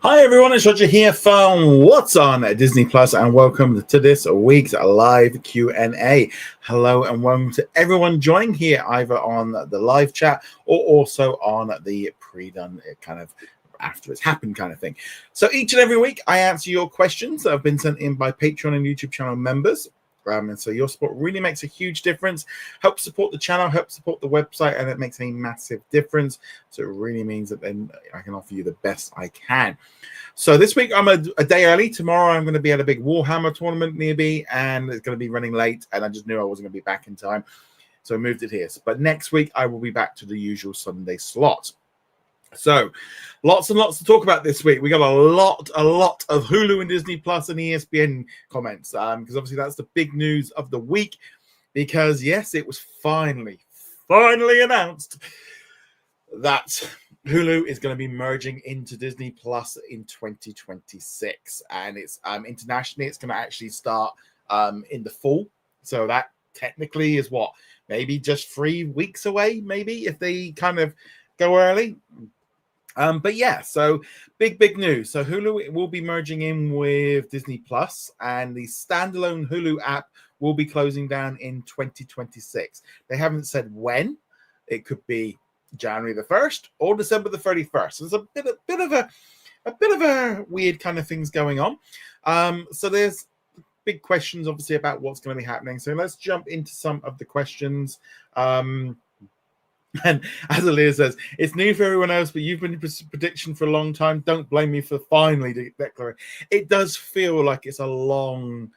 Hi everyone, it's Roger here from What's On at Disney Plus, and welcome to this week's live Q&A. Hello and welcome to everyone joining here either on the live chat or also on the pre-done kind of after it's happened kind of thing. So each and every week I answer your questions that have been sent in by Patreon and YouTube channel members. And so your support really makes a huge difference. Help support the channel, help support the website, and it makes a massive difference. So it really means that then I can offer you the best I can. So this week I'm a day early. Tomorrow I'm going to be at a big Warhammer tournament near me, and it's going to be running late, and I just knew I wasn't going to be back in time. So I moved it here. But next week I will be back to the usual Sunday slot. So lots and lots to talk about this week. We got a lot of Hulu and Disney Plus and ESPN comments because obviously that's the big news of the week, because yes, it was finally announced that Hulu is going to be merging into Disney Plus in 2026, and it's internationally it's going to actually start in the fall. So that technically is what, maybe just 3 weeks away, maybe, if they kind of go early. But yeah, so big news. So Hulu will be merging in with Disney Plus, and the standalone Hulu app will be closing down in 2026. They haven't said when. It could be January the 1st or December the 31st. There's a bit of a weird kind of things going on. So there's big questions obviously about what's going to be happening. So let's jump into some of the questions. And as Aaliyah says, it's new for everyone else, but you've been in prediction for a long time. Don't blame me for finally declaring. It does feel like it's a long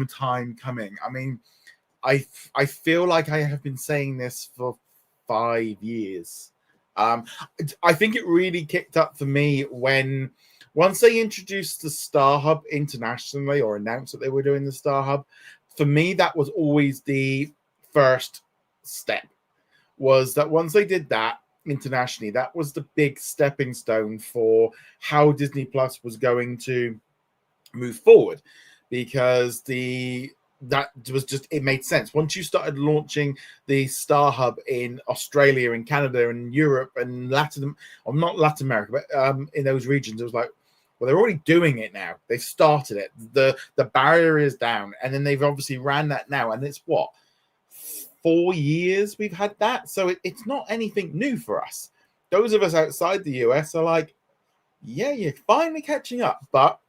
time coming. I mean, I feel like I have been saying this for 5 years. I think it really kicked up for me when once they introduced the Star Hub internationally, or announced that they were doing the Star Hub. For me, that was always the first step. Was that once they did that internationally, that was the big stepping stone for how Disney Plus was going to move forward, because that was just, it made sense. Once you started launching the Star Hub in Australia and Canada and Europe and not Latin America, but in those regions, it was like, well, they're already doing it now. They've started it. The barrier is down, and then they've obviously ran that now, and it's what, 4 years we've had that, so it's not anything new for us. Those of us outside the US are like, yeah, you're finally catching up. But,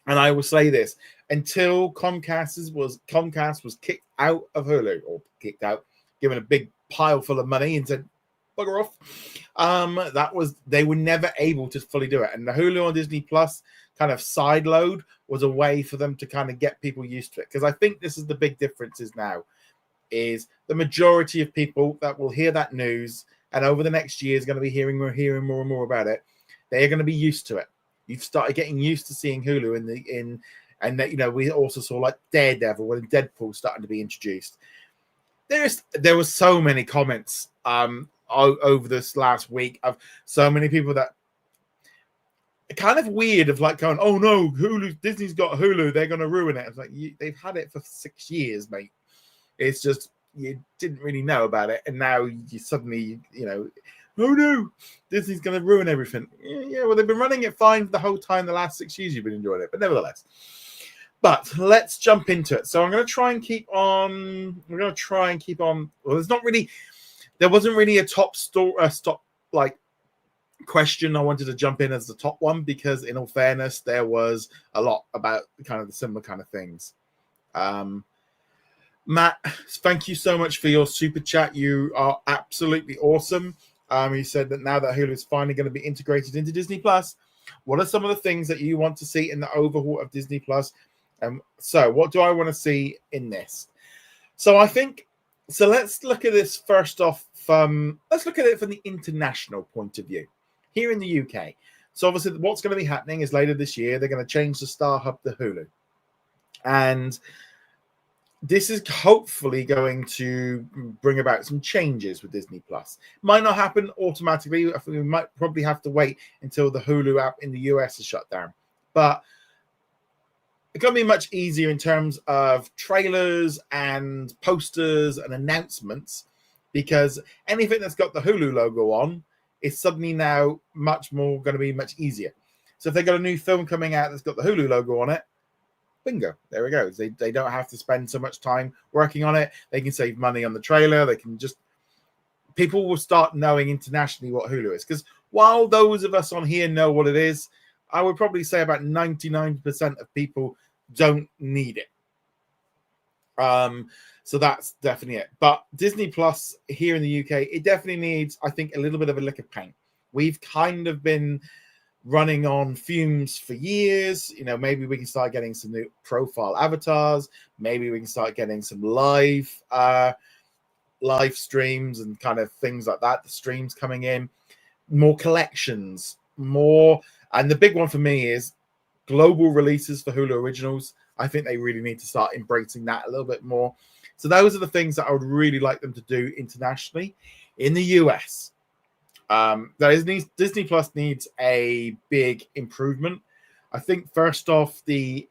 and I will say this, until Comcast was kicked out of Hulu, or kicked out, given a big pile full of money and said, bugger off, they were never able to fully do it. And the Hulu on Disney Plus kind of side load was a way for them to kind of get people used to it, because I think this is the big differences now. Is the majority of people that will hear that news and over the next year is going to be hearing more and more about it. They are going to be used to it. You've started getting used to seeing Hulu and that, you know, we also saw like Daredevil and Deadpool starting to be introduced. There was so many comments over this last week of so many people that kind of weird of like going, oh no, Hulu, Disney's got Hulu, they're going to ruin it. It's like, they've had it for 6 years, mate. It's just you didn't really know about it, and now you suddenly, you know, oh no, Disney's going to ruin everything. Yeah, well, they've been running it fine the whole time. The last 6 years you've been enjoying it, but nevertheless. But let's jump into it. So I'm going to try and keep on. We're going to try and keep on. Well, there wasn't really a top like question I wanted to jump in as the top one, because in all fairness, there was a lot about kind of the similar kind of things. Matt, thank you so much for your super chat. You are absolutely awesome. He said that now that Hulu is finally going to be integrated into Disney Plus, what are some of the things that you want to see in the overhaul of Disney Plus? So what do I want to see in this? So I think, so let's look at this first off let's look at it from the international point of view here in the UK. So obviously what's going to be happening is later this year, they're going to change the Star Hub to Hulu. And this is hopefully going to bring about some changes with Disney Plus. Might not happen automatically. I think we might probably have to wait until the Hulu app in the US is shut down. But it's going to be much easier in terms of trailers and posters and announcements, because anything that's got the Hulu logo on is suddenly now much more going to be much easier. So if they got a new film coming out that's got the Hulu logo on it, bingo, there it goes. They don't have to spend so much time working on it. They can save money on the trailer. They can just, people will start knowing internationally what Hulu is. Because while those of us on here know what it is, I would probably say about 99% of people don't need it. So that's definitely it. But Disney Plus here in the UK, it definitely needs, I think, a little bit of a lick of paint. We've kind of been running on fumes for years. You know, maybe we can start getting some new profile avatars. Maybe we can start getting some live streams and kind of things like that. The streams coming in, more collections, more. And the big one for me is global releases for Hulu originals. I think they really need to start embracing that a little bit more. So those are the things that I would really like them to do internationally. In the US, Disney Plus needs a big improvement. I think first off, the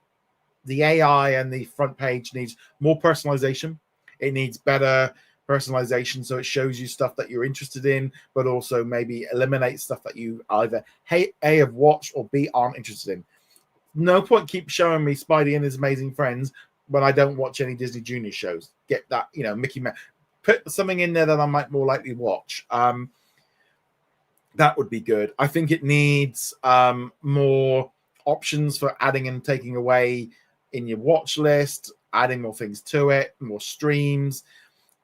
AI and the front page needs more personalization. It needs better personalization, so it shows you stuff that you're interested in, but also maybe eliminate stuff that you either A, have watched, or B, aren't interested in. No point keep showing me Spidey and his amazing friends when I don't watch any Disney Junior shows. Get that, Mickey Mouse. Put something in there that I might more likely watch. That would be good. I think it needs more options for adding and taking away in your watch list, adding more things to it, more streams.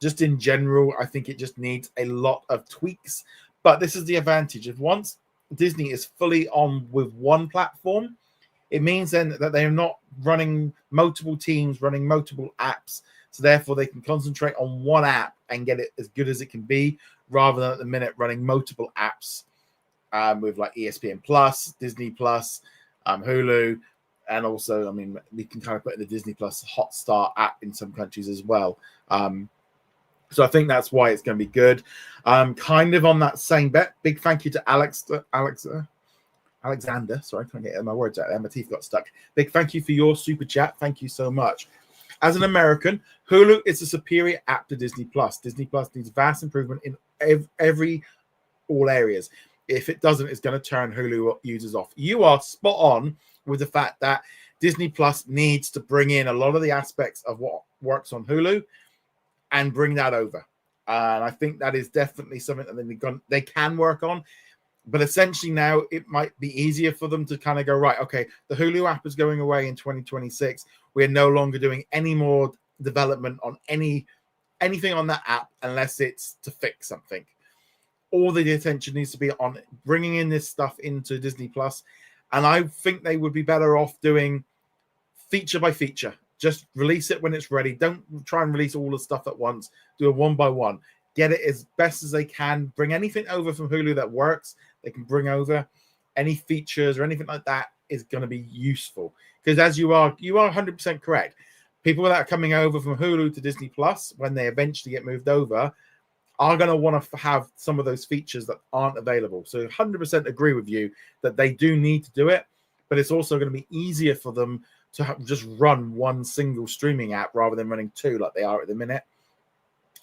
Just in general, I think it just needs a lot of tweaks. But this is the advantage of once Disney is fully on with one platform, it means then that they're not running multiple teams, running multiple apps. So therefore, they can concentrate on one app and get it as good as it can be, rather than at the minute running multiple apps with like ESPN Plus, Disney Plus, Hulu, and also, I mean, we can kind of put in the Disney Plus Hotstar app in some countries as well. So I think that's why it's going to be good. Kind of on that same bet, big thank you to Alexander. Sorry, I can't get my words out there. My teeth got stuck. Big thank you for your super chat. Thank you so much. As an American, Hulu is a superior app to Disney Plus. Disney Plus needs vast improvement in all areas. If it doesn't, it's going to turn Hulu users off. You are spot on with the fact that Disney Plus needs to bring in a lot of the aspects of what works on Hulu and bring that over. And I think that is definitely something that they can work on. But essentially now it might be easier for them to kind of go, right, okay, the Hulu app is going away in 2026. We're no longer doing any more development on anything on that app unless it's to fix something. All the attention needs to be on bringing in this stuff into Disney Plus. And I think they would be better off doing feature by feature. Just release it when it's ready. Don't try and release all the stuff at once. Do it one by one. Get it as best as they can. Bring anything over from Hulu that works. They can bring over any features or anything like that is going to be useful. Because as you are 100% correct. People that are coming over from Hulu to Disney Plus, when they eventually get moved over, are going to want to have some of those features that aren't available. So 100% agree with you that they do need to do it, but it's also going to be easier for them to just run one single streaming app rather than running two like they are at the minute.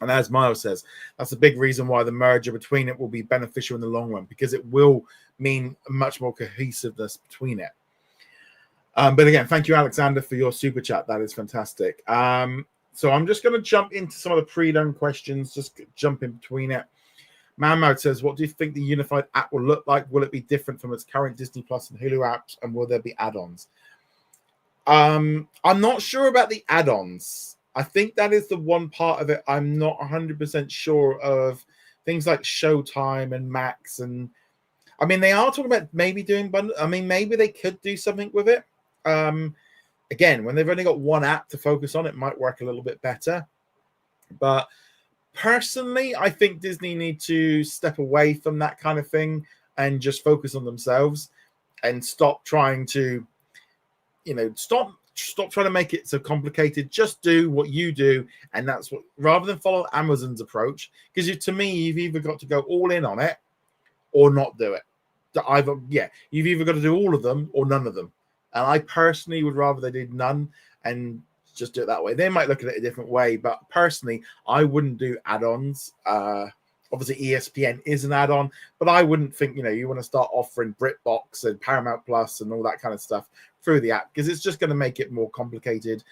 And as Miles says, that's a big reason why the merger between it will be beneficial in the long run, because it will mean much more cohesiveness between it. But again, thank you, Alexander, for your super chat. That is fantastic. So I'm just going to jump into some of the pre-done questions, just jump in between it. Manmode says, what do you think the unified app will look like? Will it be different from its current Disney Plus and Hulu apps? And will there be add-ons? I'm not sure about the add-ons. I think that is the one part of it I'm not 100% sure of. Things like Showtime and Max. And I mean, they are talking about maybe doing bundle. I mean, maybe they could do something with it. Again, when they've only got one app to focus on, it might work a little bit better. But personally, I think Disney need to step away from that kind of thing and just focus on themselves and stop trying to, stop trying to make it so complicated. Just do what you do, and that's what, rather than follow Amazon's approach. Because to me, you've either got to go all in on it or not do it. You've either got to do all of them or none of them. And I personally would rather they did none and just do it that way. They might look at it a different way, but personally, I wouldn't do add-ons. Obviously, ESPN is an add-on, but I wouldn't think, you want to start offering BritBox and Paramount Plus and all that kind of stuff through the app, because it's just going to make it more complicated.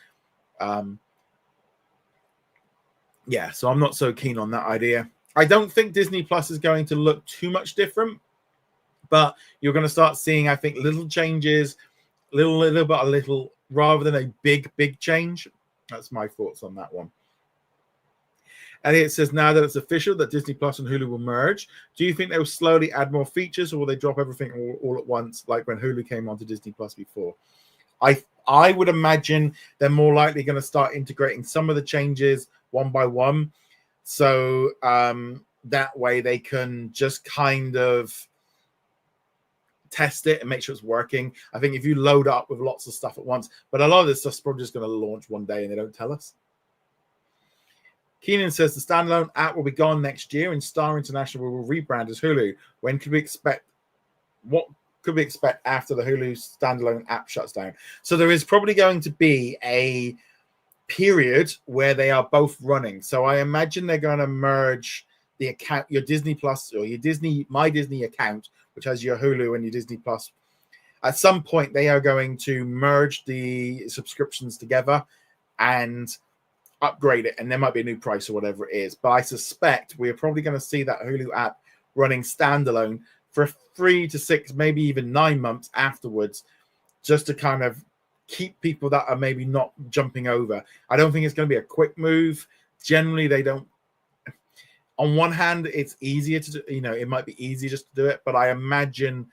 Yeah, so I'm not so keen on that idea. I don't think Disney Plus is going to look too much different, but you're going to start seeing, I think, little changes, little, rather than a big change. That's my thoughts on that one. Elliot says, now that it's official that Disney Plus and Hulu will merge, do you think they will slowly add more features, or will they drop everything all at once, like when Hulu came onto Disney Plus before? I would imagine they're more likely going to start integrating some of the changes one by one. So that way they can just kind of test it and make sure it's working. I think if you load up with lots of stuff at once, but a lot of this stuff's probably just going to launch one day and they don't tell us. Keenan says the standalone app will be gone next year and Star International will rebrand as Hulu. When could we expect? What could we expect after the Hulu standalone app shuts down? So there is probably going to be a period where they are both running. So I imagine they're going to merge the account, your Disney Plus or your My Disney account, which has your Hulu and your Disney Plus. At some point, they are going to merge the subscriptions together and upgrade it, and there might be a new price or whatever it is. But I suspect we're probably going to see that Hulu app running standalone for 3 to 6, maybe even 9 months afterwards, just to kind of keep people that are maybe not jumping over. I don't think it's going to be a quick move. Generally, they don't. On one hand, it's easier to do, it might be easier just to do it, but I imagine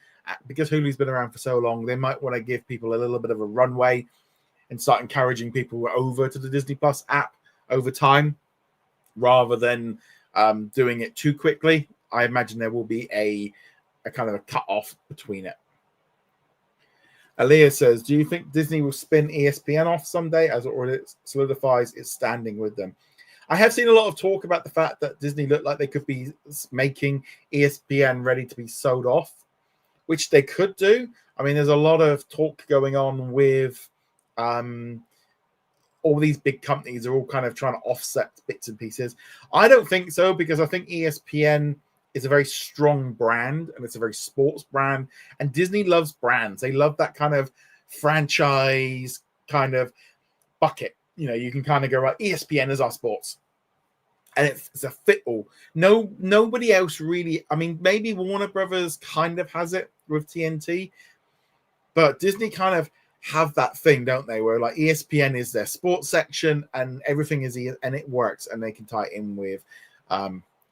because Hulu's been around for so long, they might want to give people a little bit of a runway and start encouraging people over to the Disney Plus app over time, rather than doing it too quickly. I imagine there will be a kind of a cut off between it. Aaliyah says, do you think Disney will spin ESPN off someday as it solidifies its standing with them? I have seen a lot of talk about the fact that Disney looked like they could be making ESPN ready to be sold off, which they could do. I mean, there's a lot of talk going on with all these big companies are all kind of trying to offset bits and pieces. I don't think so, because I think ESPN is a very strong brand and it's a very sports brand. And Disney loves brands. They love that kind of franchise kind of bucket. You can kind of go, right, ESPN is our sports. And it's a fit all. Nobody else really. I mean, maybe Warner Brothers kind of has it with TNT, but Disney kind of have that thing, don't they? Where like ESPN is their sports section and everything is, and it works, and they can tie it in with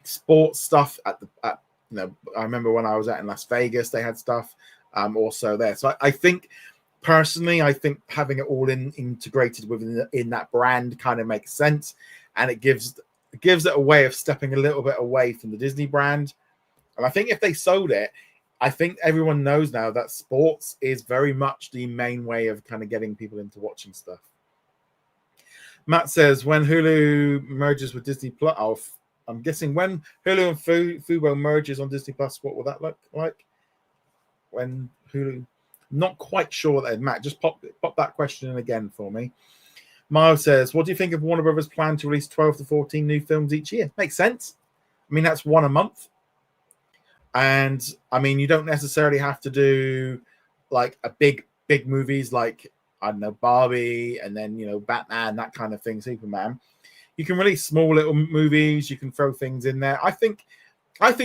sports stuff I remember when I was out in Las Vegas, they had stuff also there. So I think personally, having it all integrated within that brand kind of makes sense, and it gives it a way of stepping a little bit away from the Disney brand. And I think if they sold it, I think everyone knows now that sports is very much the main way of kind of getting people into watching stuff. Matt says, when Hulu merges with Disney Plus, I'm guessing when Hulu and Fubo merges on Disney Plus, what will that look like? When Hulu, not quite sure that. Matt, just pop that question in again for me. Miles says, what do you think of Warner Brothers' plan to release 12 to 14 new films each year? Makes sense. I mean, that's one a month. And I mean, you don't necessarily have to do like a big movies like, I don't know, Barbie and then, Batman, that kind of thing, Superman. You can release small little movies. You can throw things in there. I think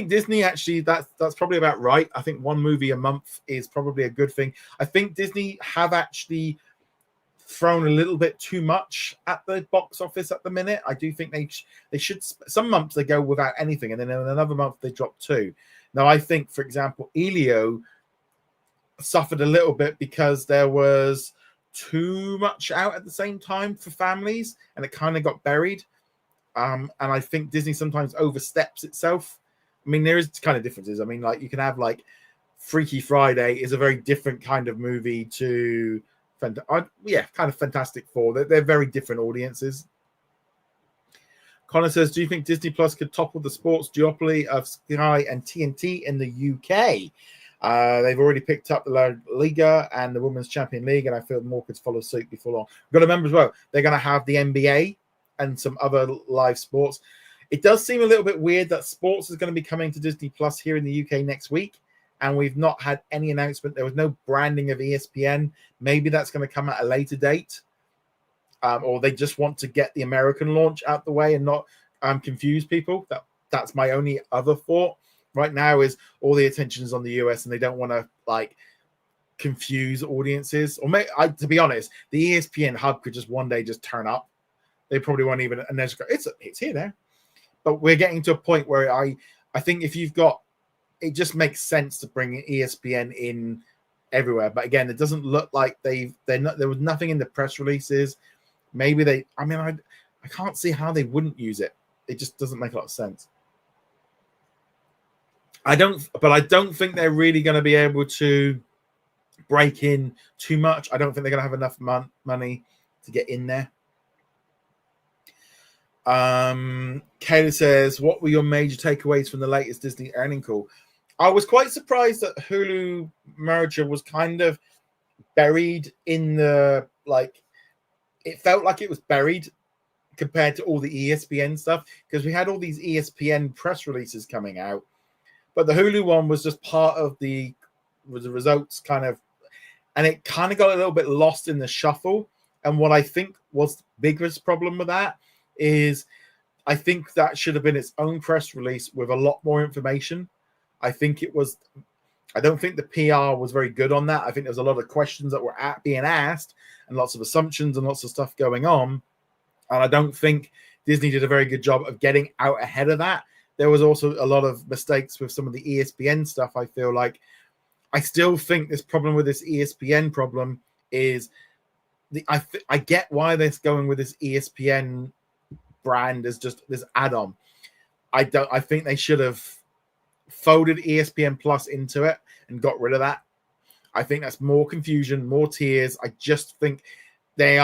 Disney actually, that's probably about right. I think one movie a month is probably a good thing. I think Disney have actually thrown a little bit too much at the box office at the minute. I do think they should. Some months they go without anything, and then in another month they drop 2. Now I think, for example, Elio suffered a little bit because there was too much out at the same time for families, and it kind of got buried. And I think Disney sometimes oversteps itself. I mean, there is kind of differences. I mean, like you can have like Freaky Friday is a very different kind of movie to kind of Fantastic Four. They're very different audiences. Connor says, do you think Disney Plus could topple the sports duopoly of Sky and TNT in the UK? They've already picked up the La Liga and the Women's Champion League, and I feel more could follow suit before long. We've got to remember as well, they're going to have the NBA and some other live sports. It does seem a little bit weird that sports is going to be coming to Disney Plus here in the UK next week, and we've not had any announcement. There was no branding of ESPN. Maybe that's going to come at a later date, or they just want to get the American launch out the way and not confuse people. That's my only other thought right now. Is all the attention is on the US, and they don't want to like confuse audiences. Or to be honest, the ESPN hub could just one day just turn up. They probably won't even, and they just go, it's here now. But we're getting to a point where I think if you've got, it just makes sense to bring ESPN in everywhere. But again, it doesn't look like there was nothing in the press releases. Maybe I can't see how they wouldn't use it. It just doesn't make a lot of sense. I don't think they're really going to be able to break in too much. I don't think they're going to have enough money to get in there. Kayla says, what were your major takeaways from the latest Disney earnings call? I was quite surprised that Hulu merger was kind of buried in the, like, it felt like it was buried compared to all the ESPN stuff, because we had all these ESPN press releases coming out, but the Hulu one was just part of the results kind of, and it kind of got a little bit lost in the shuffle. And what I think was the biggest problem with that is I think that should have been its own press release with a lot more information. I don't think the PR was very good on that. I think there was a lot of questions that were being asked and lots of assumptions and lots of stuff going on. And I don't think Disney did a very good job of getting out ahead of that. There was also a lot of mistakes with some of the ESPN stuff. I feel like I still think this problem with this ESPN problem is I get why they're going with this ESPN brand as just this add-on. I think they should have folded ESPN Plus into it and got rid of that. I think that's more confusion, more tiers. I just think they're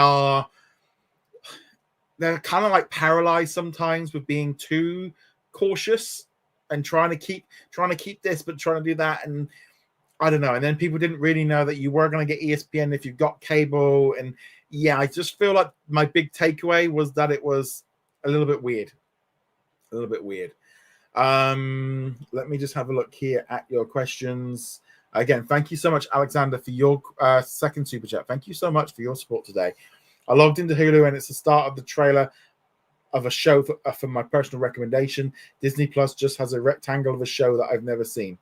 kind of like paralyzed sometimes with being too cautious and trying to keep this but trying to do that, and I don't know. And then people didn't really know that you were going to get ESPN if you've got cable. And yeah, I just feel like my big takeaway was that it was a little bit weird. Let me just have a look here at your questions. Again, thank you so much, Alexander, for your second super chat. Thank you so much for your support today. I logged into Hulu and it's the start of the trailer of a show for my personal recommendation. Disney Plus just has a rectangle of a show that I've never seen.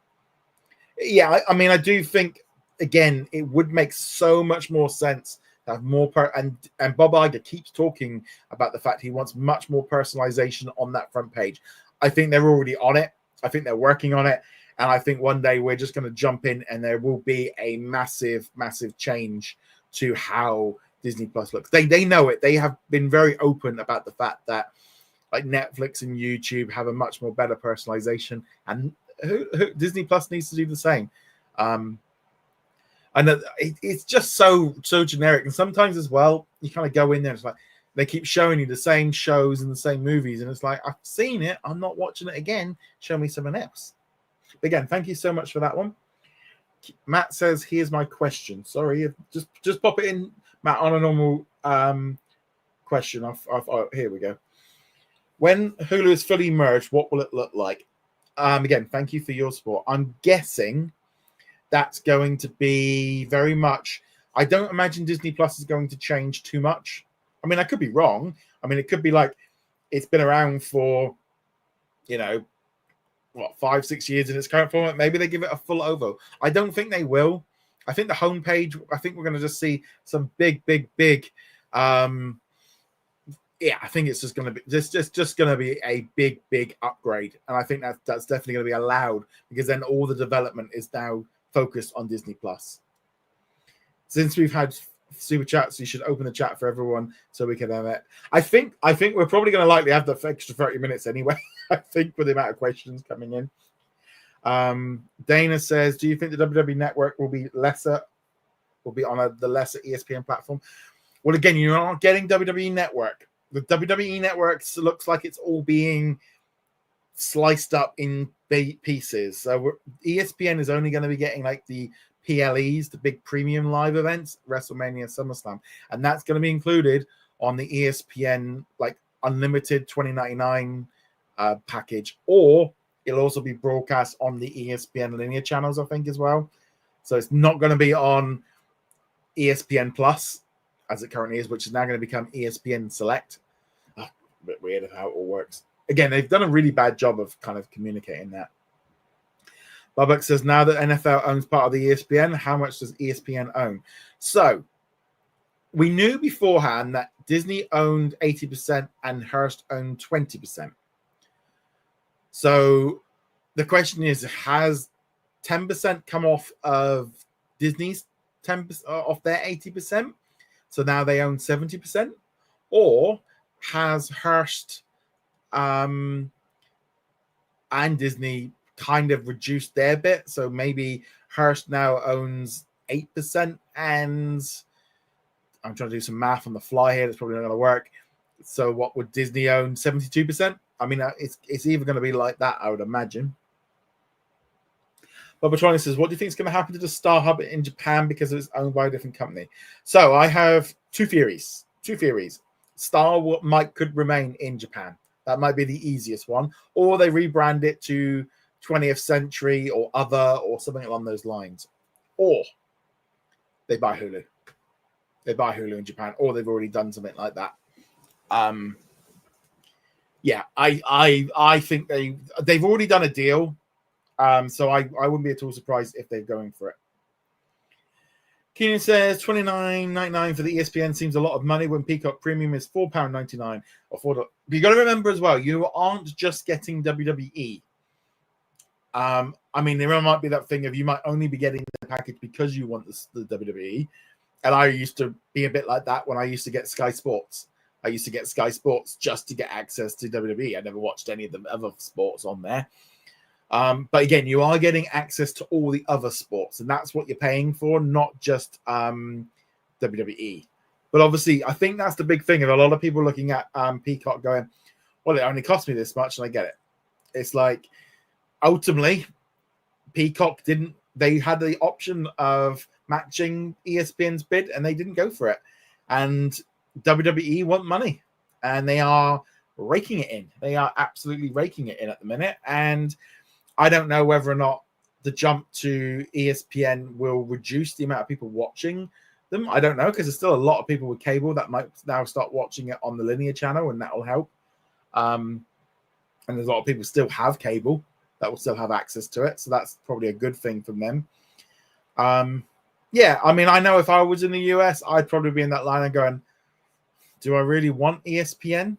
Yeah, I mean, I do think, again, it would make so much more sense to have more and Bob Iger keeps talking about the fact he wants much more personalization on that front page. I think they're already on it. I think they're working on it. And I think one day we're just going to jump in and there will be a massive, massive change to how Disney Plus looks. They know it. They have been very open about the fact that like Netflix and YouTube have a much more better personalization, and Disney Plus needs to do the same. And it's just so generic. And sometimes as well, you kind of go in there, it's like they keep showing you the same shows and the same movies, and it's like, I've seen it, I'm not watching it again. Show me something else. But again, thank you so much for that one. Matt says, here's my question. Sorry, just pop it in, Matt, on a normal question. Here we go. When Hulu is fully merged, what will it look like? Again, thank you for your support. I'm guessing that's going to be very much, I don't imagine Disney Plus is going to change too much. I mean, I could be wrong. I mean, it could be like it's been around for, 5-6 years in its current format. Maybe they give it a full over. I don't think they will. I think the homepage, I think we're going to just see some big I think it's just going to be just going to be a big upgrade, and I think that's definitely going to be allowed, because then all the development is now focused on Disney Plus. Since we've had super chats, you should open the chat for everyone so we can have it. I think we're probably going to likely have the extra 30 minutes anyway. I think with the amount of questions coming in. Dana says, do you think the WWE Network will be on the lesser ESPN platform? Well, again, you're not getting WWE Network. The WWE Network looks like it's all being sliced up in pieces. So ESPN is only going to be getting like the PLEs, the big premium live events, WrestleMania, SummerSlam, and that's going to be included on the ESPN like unlimited $20.99 package, or it'll also be broadcast on the ESPN linear channels, I think, as well. So it's not going to be on ESPN Plus as it currently is, which is now going to become ESPN Select. A bit weird how it all works. Again, they've done a really bad job of kind of communicating that. Bubbock says, now that NFL owns part of the ESPN, how much does ESPN own? So we knew beforehand that Disney owned 80% and Hearst owned 20%. So the question is, has 10% come off of Disney's 10% off their 80%? So now they own 70%? Or has Hearst and Disney kind of reduced their bit? So maybe Hearst now owns 8%, and I'm trying to do some math on the fly here. That's probably not going to work. So what would Disney own? 72%? I mean, it's either going to be like that, I would imagine. But Petroni says, what do you think is going to happen to the Star Hub in Japan because it's owned by a different company? So I have two theories. Star could remain in Japan. That might be the easiest one. Or they rebrand it to 20th Century or other or something along those lines. Or they buy Hulu. They buy Hulu in Japan, or they've already done something like that. Yeah, I think they've already done a deal. So I wouldn't be at all surprised if they're going for it. Keenan says $29.99 for the ESPN seems a lot of money when Peacock Premium is £4.99 or $4. But you got to remember as well, you aren't just getting WWE. I mean, there might be that thing of you might only be getting the package because you want the WWE. And I used to be a bit like that when I used to get Sky Sports. I used to get Sky Sports just to get access to WWE. I never watched any of the other sports on there. But again, you are getting access to all the other sports, and that's what you're paying for, not just WWE. But obviously, I think that's the big thing of a lot of people looking at Peacock going, well, it only cost me this much, and I get it. It's like, ultimately, Peacock they had the option of matching ESPN's bid, and they didn't go for it. And WWE want money, and they are raking it in. They are absolutely raking it in at the minute. And I don't know whether or not the jump to ESPN will reduce the amount of people watching them. I don't know, because there's still a lot of people with cable that might now start watching it on the linear channel, and that will help. And there's a lot of people still have cable that will still have access to it. So that's probably a good thing from them. Yeah, I mean, I know if I was in the US, I'd probably be in that line and going, do I really want ESPN?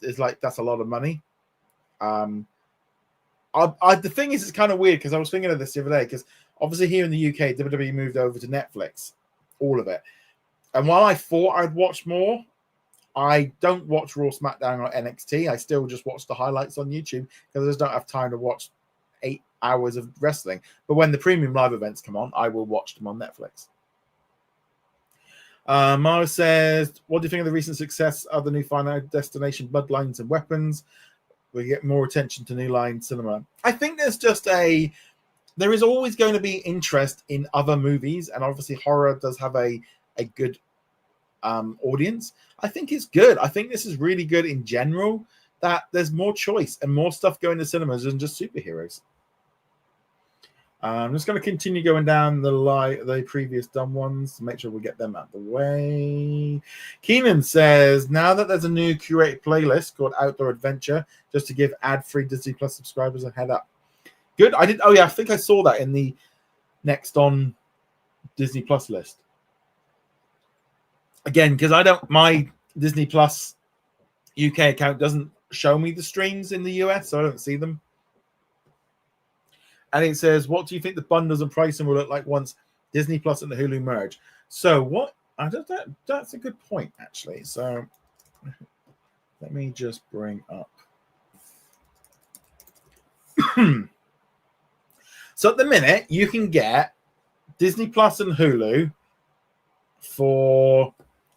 It's like, that's a lot of money. The thing is, it's kind of weird because I was thinking of this the other day, because obviously here in the UK, WWE moved over to Netflix, all of it. And while I thought I'd watch more, I don't watch Raw, SmackDown, or NXT. I still just watch the highlights on YouTube because I just don't have time to watch 8 hours of wrestling. But when the premium live events come on, I will watch them on Netflix. Mara says, what do you think of the recent success of the new Final Destination Bloodlines and Weapons? We get more attention to New Line Cinema. I think there is always going to be interest in other movies, and obviously horror does have a good audience. I think it's good. I think this is really good in general, that there's more choice and more stuff going to cinemas than just superheroes. I'm just going to continue going down the previous done ones to make sure we get them out of the way. Keenan says, now that there's a new curated playlist called Outdoor Adventure, just to give ad-free Disney Plus subscribers a head up. Good. I think I saw that in the next on Disney Plus list. Again, because my Disney Plus UK account doesn't show me the streams in the US, so I don't see them. And it says, what do you think the bundles and pricing will look like once Disney Plus and the Hulu merge? So what? That's a good point, actually. So let me just bring up. So at the minute, you can get Disney Plus and Hulu for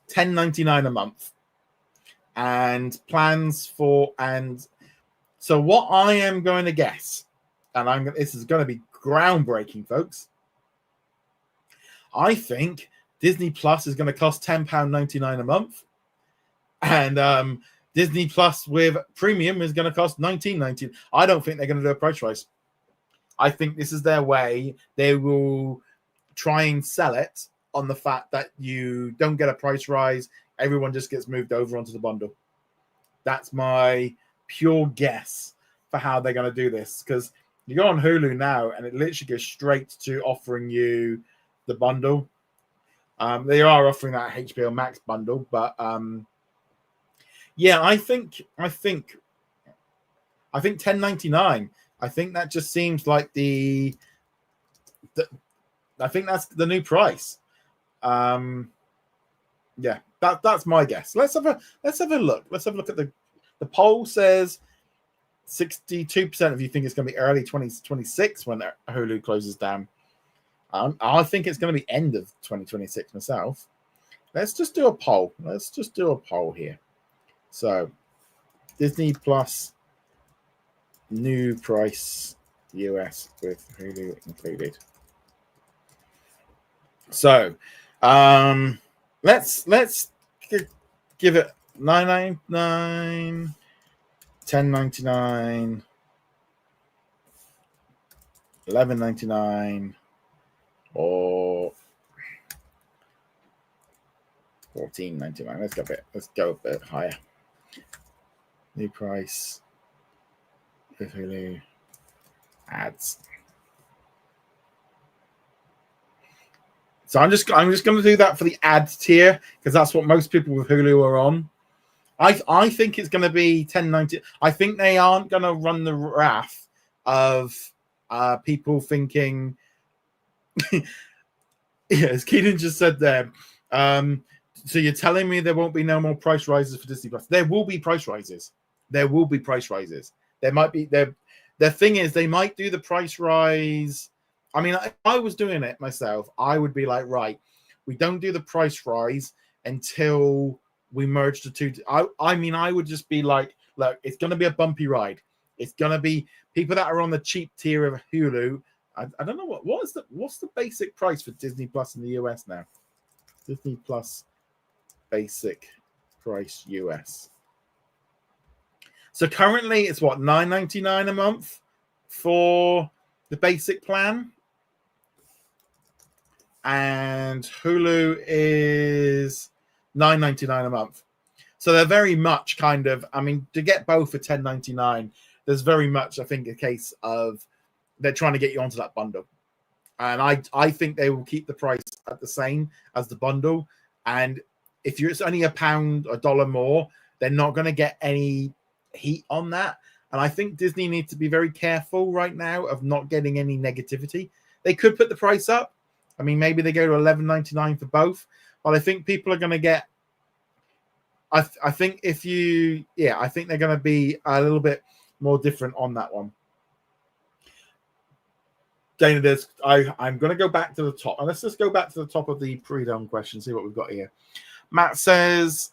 $10.99 a month. And so what I am going to guess, and this is going to be groundbreaking, folks. I think Disney Plus is going to cost £10.99 a month, and Disney Plus with premium is going to cost $19.99. I don't think they're going to do a price rise. I think this is their way. They will try and sell it on the fact that you don't get a price rise. Everyone just gets moved over onto the bundle. That's my pure guess for how they're going to do this. Because you go on Hulu now and it literally goes straight to offering you the bundle. They are offering that HBO Max bundle, but yeah, I think $10.99. I think that just seems like I think that's the new price. Yeah, that's my guess. Let's have a look. Let's have a look at the poll says 62% of you think it's going to be early 2026 when Hulu closes down. I think it's going to be end of 2026 myself. Let's just do a poll. Here. So, Disney Plus new price US with Hulu included. So, let's give it $9.99, $10.99, $11.99, or $14.99. Let's go a bit higher. New price with Hulu ads. So I'm just going to do that for the ads tier because that's what most people with Hulu are on. I think it's going to be $10.90. I think they aren't going to run the wrath of people thinking. Yeah, as Keenan just said there. So you're telling me there won't be no more price rises for Disney Plus? There will be price rises. There might be there. The thing is, they might do the price rise. I mean, if I was doing it myself, I would be like, right, we don't do the price rise until we merge the two. I mean, I would just be like, look, it's going to be a bumpy ride. It's going to be people that are on the cheap tier of Hulu. I don't know what's the basic price for Disney Plus in the US now. Disney Plus basic price US. So currently it's what, $9.99 a month for the basic plan, and Hulu is $9.99 a month. So they're very much kind of, I mean, to get both for $10.99, there's very much, I think, a case of they're trying to get you onto that bundle. And I think they will keep the price at the same as the bundle. And if it's only $1 more, they're not going to get any heat on that. And I think Disney needs to be very careful right now of not getting any negativity. They could put the price up. I mean, maybe they go to $11.99 for both. But I think people are going to get. I think I think they're going to be a little bit more different on that one. Dana, I'm going to go back to the top. And let's just go back to the top of the pre-done question, see what we've got here. Matt says,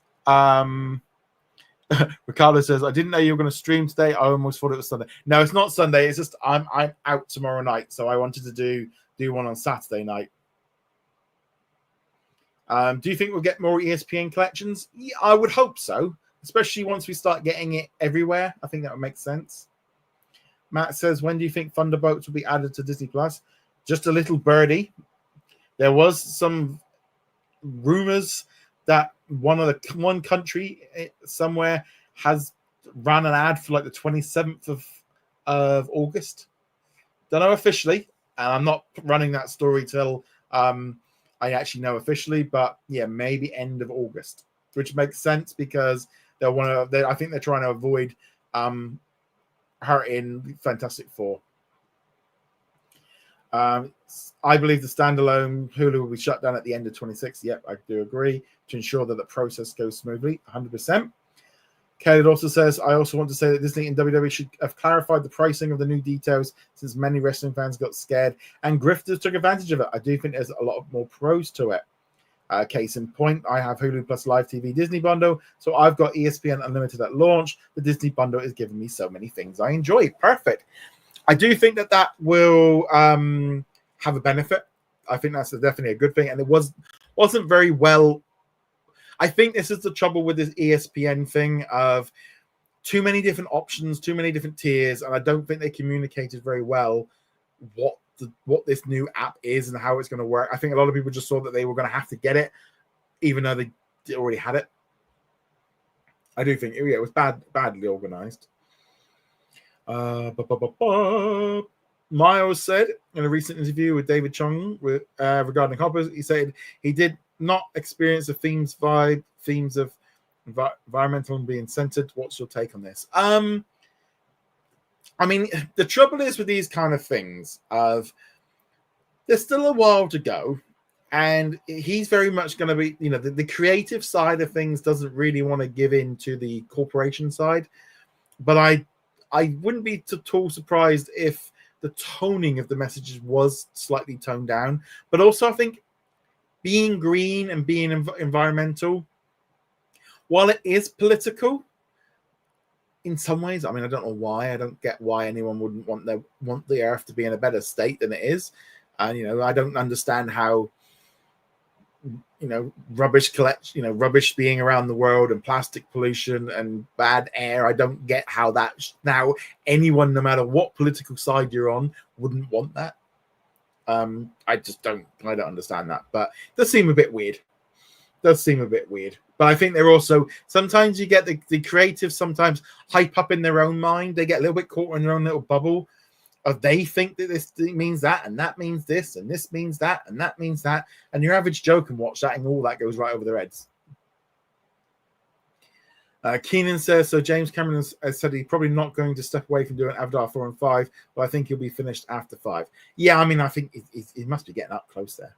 Ricardo says, I didn't know you were going to stream today. I almost thought it was Sunday. No, it's not Sunday. It's just I'm out tomorrow night. So I wanted to do one on Saturday night. Do you think we'll get more ESPN collections? Yeah, I would hope so, especially once we start getting it everywhere. I think that would make sense. Matt says, when do you think Thunderbolts will be added to Disney Plus? Just a little birdie. There was some rumors that one country somewhere has ran an ad for like the 27th of August. Don't know officially, and I'm not running that story till I actually know officially, but yeah, maybe end of August, which makes sense because I think they're trying to avoid her in Fantastic Four. I believe the standalone Hulu will be shut down at the end of 26. Yep, I do agree, to ensure that the process goes smoothly, 100%. Caleb also says, I also want to say that Disney and WWE should have clarified the pricing of the new details since many wrestling fans got scared and grifters took advantage of it. I do think there's a lot more pros to it. Case in point, I have Hulu Plus Live TV Disney bundle, so I've got ESPN Unlimited at launch. The Disney bundle is giving me so many things I enjoy. Perfect. I do think that will have a benefit. I think that's definitely a good thing, and it wasn't very well. I think this is the trouble with this ESPN thing of too many different options, too many different tiers, and I don't think they communicated very well what this new app is and how it's going to work. I think a lot of people just saw that they were going to have to get it, even though they already had it. I do think it was badly organized. Miles said in a recent interview with David Chung regarding Hoppers, he said he did not experience the themes of environmental and being centered. What's your take on this? I mean, the trouble is with these kind of things of there's still a while to go, and he's very much going to be, the creative side of things doesn't really want to give in to the corporation side. But I wouldn't be at all surprised if the toning of the messages was slightly toned down. But also, I think being green and being environmental, while it is political, in some ways, I mean, I don't know why. I don't get why anyone wouldn't want the Earth to be in a better state than it is. And, I don't understand how, rubbish rubbish being around the world and plastic pollution and bad air. I don't get how that now anyone, no matter what political side you're on, wouldn't want that. I don't understand that, but it does seem a bit weird. But I think they're also, sometimes you get the creatives sometimes hype up in their own mind. They get a little bit caught in their own little bubble of they think that this means that, and that means this, and this means that, and that means that. And your average Joe can watch that, and all that goes right over their heads. Keenan says, so James Cameron has said he's probably not going to step away from doing Avatar 4 and 5, but I think he'll be finished after 5. Yeah, I mean, I think he must be getting up close there.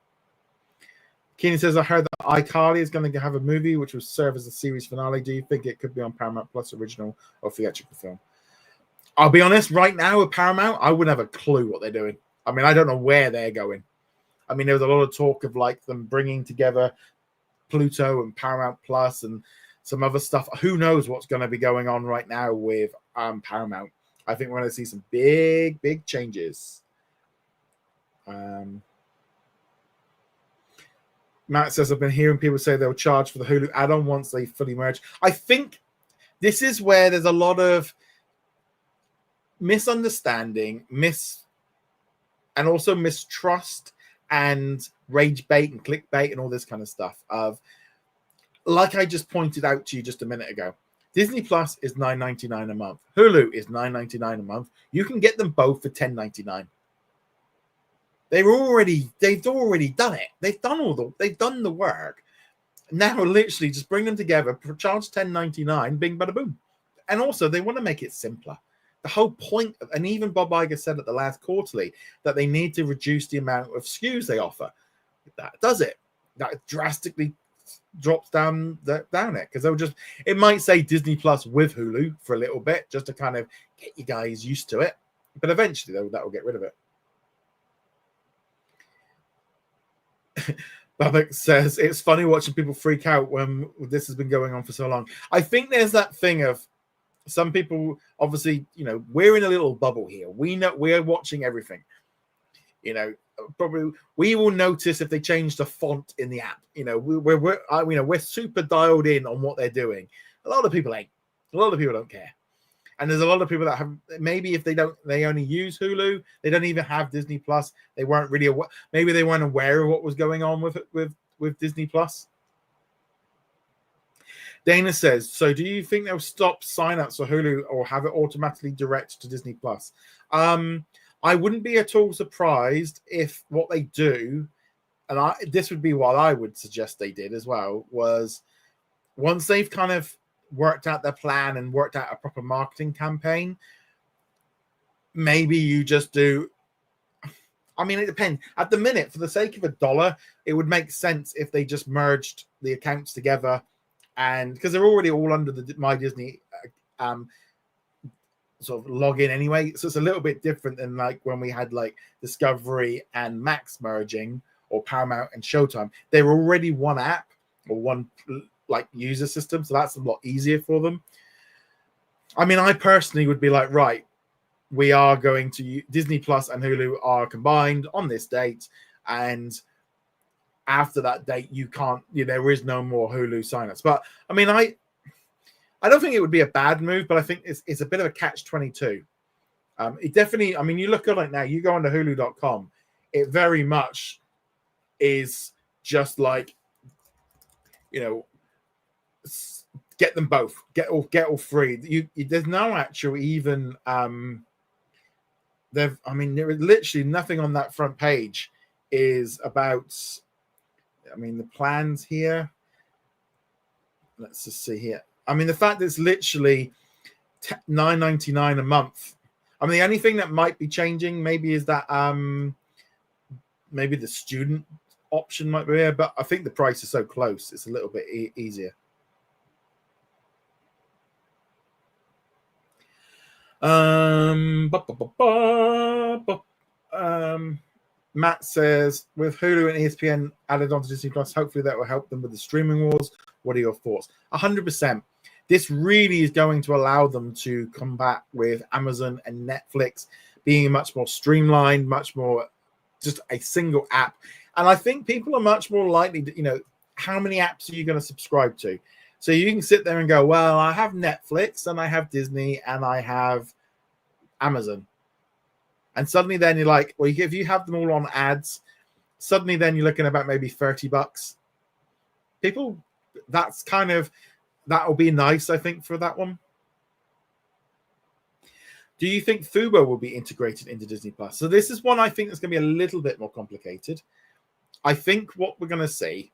Keenan says, I heard that iCarly is going to have a movie which will serve as a series finale. Do you think it could be on Paramount Plus original or theatrical film? I'll be honest, right now with Paramount, I wouldn't have a clue what they're doing. I mean, I don't know where they're going. I mean, there was a lot of talk of like them bringing together Pluto and Paramount Plus and some other stuff. Who knows what's going to be going on right now with Paramount? I think we're going to see some big changes. Matt says, I've been hearing people say they'll charge for the Hulu add-on once they fully merge. I think this is where there's a lot of misunderstanding, and also mistrust and rage bait and clickbait and all this kind of stuff. Of, like I just pointed out to you just a minute ago, Disney Plus is $9.99 a month. Hulu is $9.99 a month. You can get them both for $10.99. They've already done it. They've done the work. Now, literally, just bring them together, charge $10.99, bing, bada, boom. And also, they want to make it simpler. The whole point, and even Bob Iger said at the last quarterly, that they need to reduce the amount of SKUs they offer. That does it. That drastically drops down it, because it might say Disney Plus with Hulu for a little bit, just to kind of get you guys used to it. But eventually, that will get rid of it. Babak says, it's funny watching people freak out when this has been going on for so long. I think there's that thing of some people, obviously, we're in a little bubble here. We know we're watching everything. Probably we will notice if they change the font in the app. We're super dialed in on what they're doing. A lot of people ain't. A lot of people don't care. And there's a lot of people that have, maybe if they only use Hulu, they don't even have Disney Plus. They weren't really aware. Maybe they weren't aware of what was going on with Disney Plus. Dana says, so do you think they'll stop signups for Hulu or have it automatically direct to Disney Plus? I wouldn't be at all surprised if what they do, and this would be what I would suggest they did as well, was once they've kind of worked out their plan and worked out a proper marketing campaign, maybe you just do. I mean, it depends. At the minute, for the sake of $1, it would make sense if they just merged the accounts together, and because they're already all under the My Disney sort of login anyway, so it's a little bit different than like when we had like Discovery and Max merging, or Paramount and Showtime. They're already one app or one like user system, so that's a lot easier for them. I mean, I personally would be like, right, we are going to Disney Plus and Hulu are combined on this date, and after that date, you can't, there is no more Hulu signups. But I mean, I don't think it would be a bad move, but I think it's a bit of a catch-22. It definitely, I mean, you look at it now, you go onto Hulu.com, it very much is just like, get them both, get all three. There's no actual even there is literally nothing on that front page is about, I mean, the plans here. Let's just see here. I mean, the fact that it's literally $9.99 a month. I mean, the only thing that might be changing maybe is that maybe the student option might be there, but I think the price is so close, it's a little bit easier. Matt says, with Hulu and ESPN added onto Disney Plus, hopefully that will help them with the streaming wars. What are your thoughts? 100%. This really is going to allow them to combat with Amazon and Netflix being much more streamlined, much more just a single app. And I think people are much more likely to, how many apps are you going to subscribe to? So you can sit there and go, well, I have Netflix and I have Disney and I have Amazon. And suddenly then you're like, well, if you have them all on ads, suddenly then you're looking about maybe $30. People, that'll be nice, I think, for that one. Do you think Fubo will be integrated into Disney Plus? So this is one I think that's going to be a little bit more complicated. I think what we're going to see,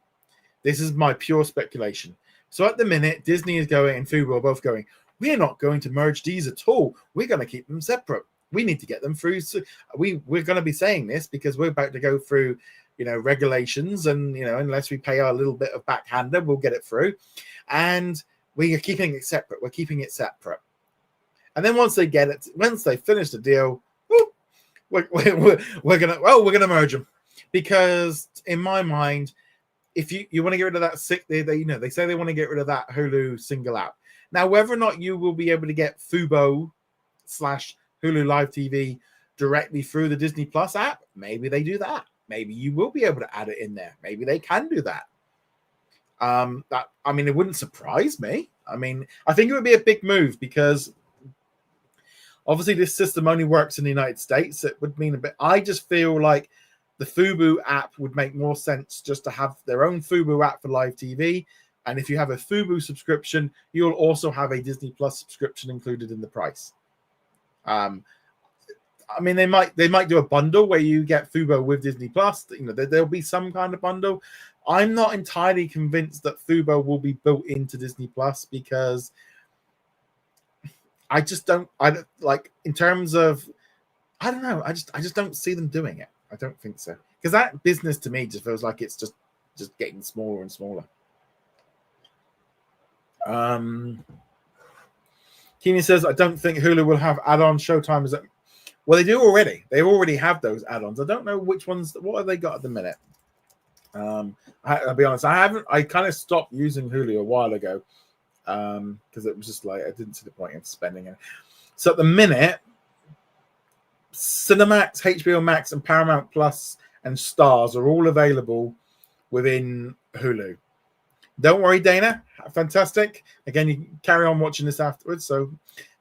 this is my pure speculation. So at the minute, Disney is going and Fubo are both going, we're not going to merge these at all. We're going to keep them separate. We need to get them through. So we're going to be saying this because we're about to go through, regulations, and unless we pay our little bit of backhander, we'll get it through. And we are keeping it separate. We're keeping it separate. And then once they finish the deal, we're gonna merge them, because in my mind, if you want to get rid of that they say they want to get rid of that Hulu single app. Now, whether or not you will be able to get Fubo / Hulu Live TV directly through the Disney Plus app, maybe they do that. Maybe you will be able to add it in there. Maybe they can do that. It wouldn't surprise me. I mean, I think it would be a big move because obviously this system only works in the United States. It would mean a bit. I just feel like the Fubo app would make more sense just to have their own Fubo app for live TV. And if you have a Fubo subscription, you'll also have a Disney Plus subscription included in the price. They might do a bundle where you get Fubo with Disney Plus. There'll be some kind of bundle. I'm not entirely convinced that Fubo will be built into Disney Plus, because I don't in terms of, I don't know. I just don't see them doing it. I don't think so, because that business to me just feels like it's just getting smaller and smaller. Keeney says, I don't think Hulu will have add-on Showtime. Well, they do already. They already have those add-ons. I don't know which ones. What have they got at the minute? I'll be honest. I kind of stopped using Hulu a while ago because it was just like I didn't see the point in spending it. So at the minute, Cinemax, HBO Max, and Paramount Plus and Stars are all available within Hulu. Don't worry, Dana. Fantastic. Again, you can carry on watching this afterwards. So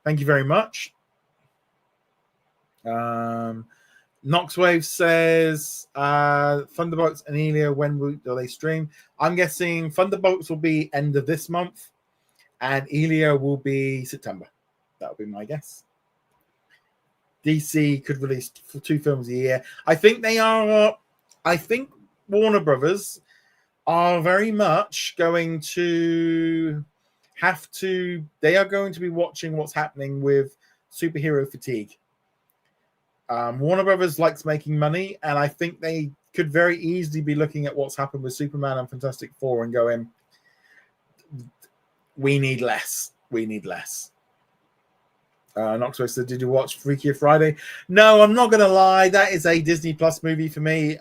thank you very much. Noxwave says Thunderbolts and Elia, when will they stream? I'm guessing Thunderbolts will be end of this month and Elia will be September. That would be my guess. DC could release 2 films a year. I think Warner Brothers are very much going to they are going to be watching what's happening with superhero fatigue. Warner Brothers likes making money, and I think they could very easily be looking at what's happened with Superman and Fantastic Four and going, we need less. Knoxwell said, did you watch Freaky Friday? No, I'm not going to lie. That is a Disney Plus movie for me.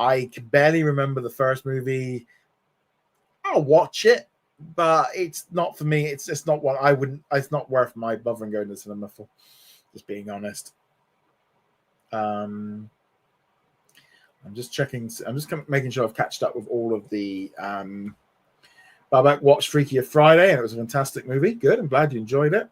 I can barely remember the first movie. I'll watch it, but it's not for me. It's just not what I wouldn't. It's not worth my bothering going to the cinema for. Just being honest. I'm just checking. I'm just making sure I've catched up with all of the. Babak watched Freaky of Friday, and it was a fantastic movie. Good. I'm glad you enjoyed it.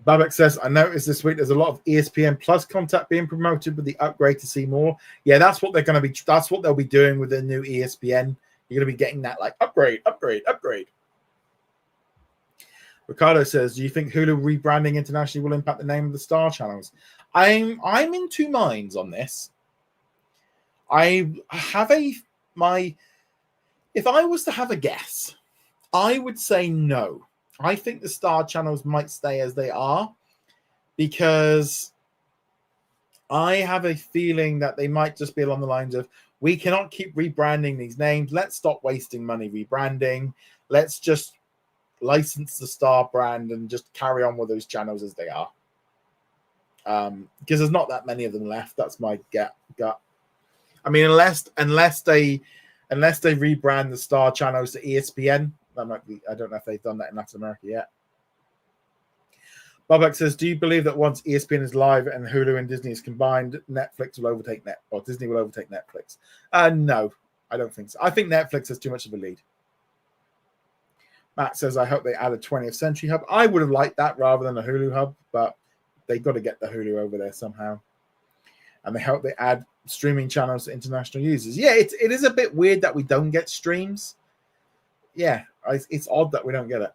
Babak says, I noticed this week there's a lot of ESPN Plus content being promoted with the upgrade to see more. Yeah, that's what they're going to be. That's what they'll be doing with the new ESPN. You're going to be getting that like upgrade. Ricardo says, do you think Hulu rebranding internationally will impact the name of the Star channels? I'm in two minds on this. I have if I was to have a guess, I would say no. I think the Star channels might stay as they are because I have a feeling that they might just be along the lines of, we cannot keep rebranding these names. Let's stop wasting money rebranding. Let's just license the Star brand and just carry on with those channels as they are. Because there's not that many of them left. That's my gut. I mean, unless they rebrand the Star channels to ESPN, that might be. I don't know if they've done that in Latin America yet. Babak says, do you believe that once ESPN is live and Hulu and Disney is combined, Netflix will overtake Disney will overtake Netflix? No, I don't think so. I think Netflix has too much of a lead. Matt says, I hope they add a 20th Century hub. I would have liked that rather than a Hulu hub, but they've got to get the Hulu over there somehow. And they hope they add streaming channels to international users. Yeah, it is a bit weird that we don't get streams. Yeah, it's odd that we don't get it.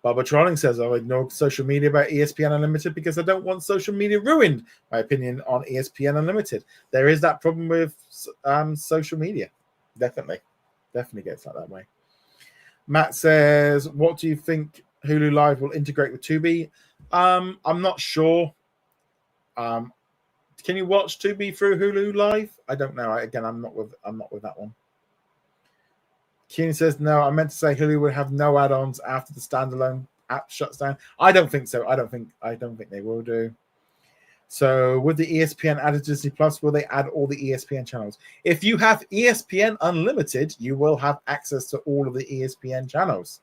Barbara Trolling says, I ignore social media about ESPN Unlimited because I don't want social media ruined. My opinion on ESPN Unlimited. There is that problem with social media. Definitely gets like that way. Matt says, what do you think Hulu Live will integrate with Tubi? I'm not sure. Can you watch Tubi through Hulu Live? I don't know. I'm not with that one. Keenan says, no, I meant to say Hulu would have no add-ons after the standalone app shuts down. I don't think so. I don't think they will do. So with the ESPN added Disney Plus, will they add all the ESPN channels? If you have ESPN Unlimited, you will have access to all of the ESPN channels.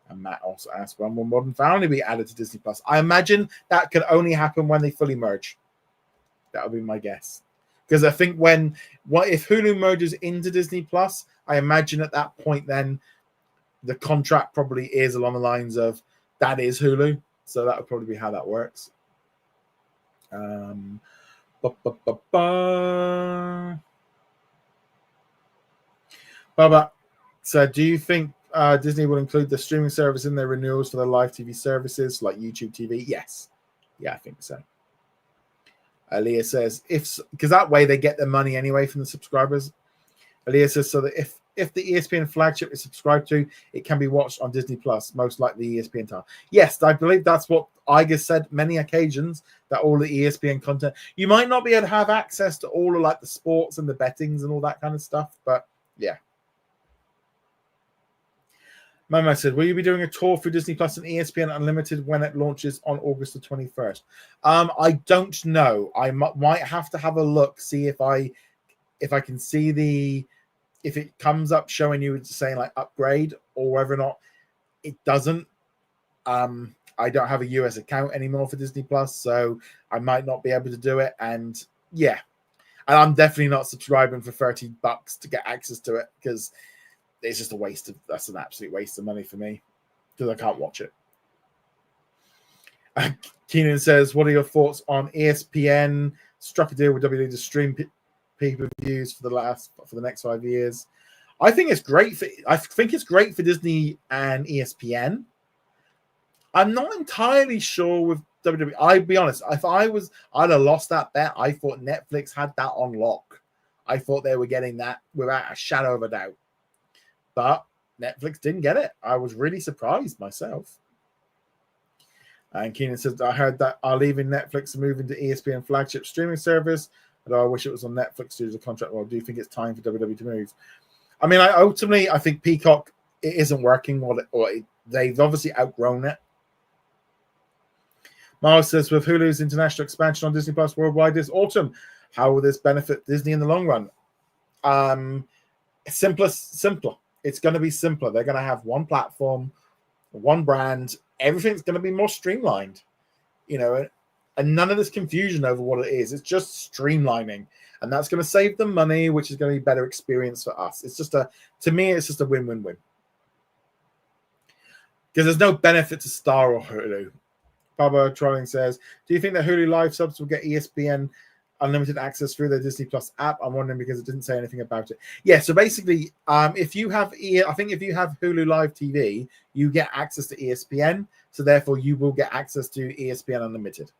And Matt also asked, when will Modern Family be added to Disney Plus? I imagine that could only happen when they fully merge. That would be my guess. Because I think if Hulu merges into Disney Plus, I imagine at that point then the contract probably is along the lines of that is Hulu. So that would probably be how that works. Baba, so do you think Disney will include the streaming service in their renewals for their live TV services like YouTube TV? Yes. Yeah, I think so. Leah says, because that way they get their money anyway from the subscribers. Leah says, so that if the ESPN flagship is subscribed to, it can be watched on Disney Plus, most likely ESPN time. Yes, I believe that's what Iger said many occasions, that all the ESPN content, you might not be able to have access to all of like the sports and the bettings and all that kind of stuff, but yeah. Momo said, will you be doing a tour through Disney Plus and ESPN Unlimited when it launches on August the 21st? I don't know. I might have to have a look, see if I can see if it comes up showing you saying like upgrade, or whether or not it doesn't. I don't have a US account anymore for Disney Plus, so I might not be able to do it. And yeah, and I'm definitely not subscribing for $30 to get access to it, because it's just that's an absolute waste of money for me, because I can't watch it. Keenan says, what are your thoughts on ESPN struck a deal with WWE to stream pay-per-views for the next 5 years? I think it's great for Disney and ESPN. I'm not entirely sure with WWE. I'll be honest, if I'd have lost that bet. I thought Netflix had that on lock. I thought they were getting that without a shadow of a doubt. But Netflix didn't get it. I was really surprised myself. And Keenan says, I heard that are leaving Netflix and moving to ESPN flagship streaming service. Although I wish it was on Netflix due to the contract. Well, do you think it's time for WWE to move? I mean, I think Peacock, it isn't working. They've obviously outgrown it. Miles says, with Hulu's international expansion on Disney Plus worldwide this autumn, how will this benefit Disney in the long run? Simpler. It's going to be simpler. They're going to have one platform, one brand, everything's going to be more streamlined, and none of this confusion over what it is. It's just streamlining, and that's going to save them money, which is going to be better experience for us. To me, it's just a win-win-win. Because there's no benefit to Star or Hulu. Bubba Trolling says, do you think that Hulu Live subs will get ESPN unlimited access through their Disney Plus app? I'm wondering because it didn't say anything about it. Yeah, so basically, if you have Hulu Live TV, you get access to ESPN, so therefore you will get access to ESPN Unlimited.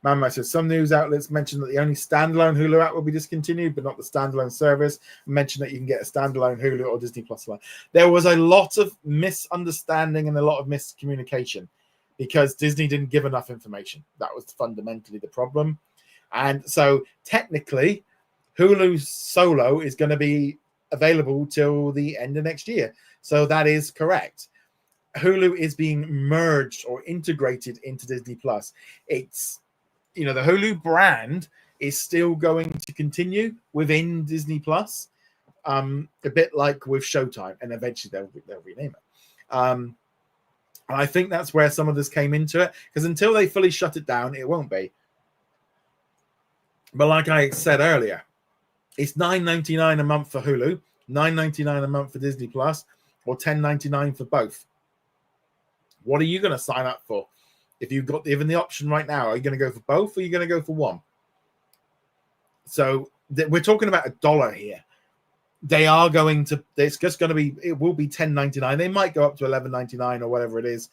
Mamma says, some news outlets mentioned that the only standalone Hulu app will be discontinued, but not the standalone service. Mentioned that you can get a standalone Hulu or Disney Plus line. There was a lot of misunderstanding and a lot of miscommunication because Disney didn't give enough information. That was fundamentally the problem. And so technically, Hulu Solo is going to be available till the end of next year. So that is correct. Hulu is being merged or integrated into Disney Plus. It's the Hulu brand is still going to continue within Disney Plus, a bit like with Showtime, and eventually they'll rename it. And I think that's where some of this came into it, because until they fully shut it down, it won't be. But like I said earlier, it's $9.99 a month for Hulu, $9.99 a month for Disney Plus, or $10.99 for both. What are you going to sign up for? If you've got given the option right now, are you going to go for both or are you going to go for one? So we're talking about $1 here. It will be $10.99. They might go up to $11.99 or whatever it is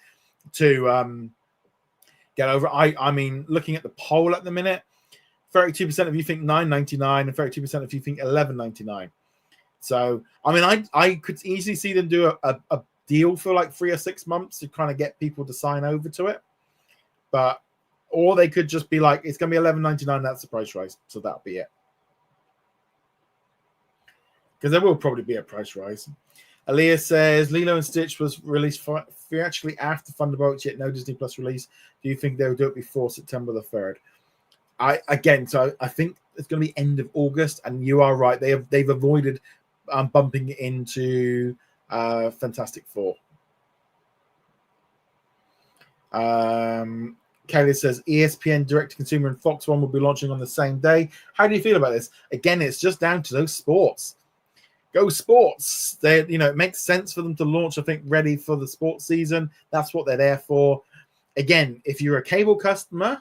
to get over. I mean, looking at the poll at the minute, 32% of you think $9.99 and 32% of you think $11.99. So, I mean, I could easily see them do a deal for like 3 or 6 months to kind of get people to sign over to it. Or they could just be like, it's going to be $11.99. That's the price rise. So that'll be it. Because there will probably be a price rise. Aaliyah says, Lilo and Stitch was released actually after Thunderbolts, yet no Disney Plus release. Do you think they'll do it before September the 3rd? I think it's going to be end of August, and you are right. They've avoided bumping into Fantastic Four. Kelly says ESPN direct-to-consumer and Fox One will be launching on the same day. How do you feel about this? Again, it's just down to those sports. Go sports. It makes sense for them to launch, I think, ready for the sports season. That's what they're there for. Again, if you're a cable customer,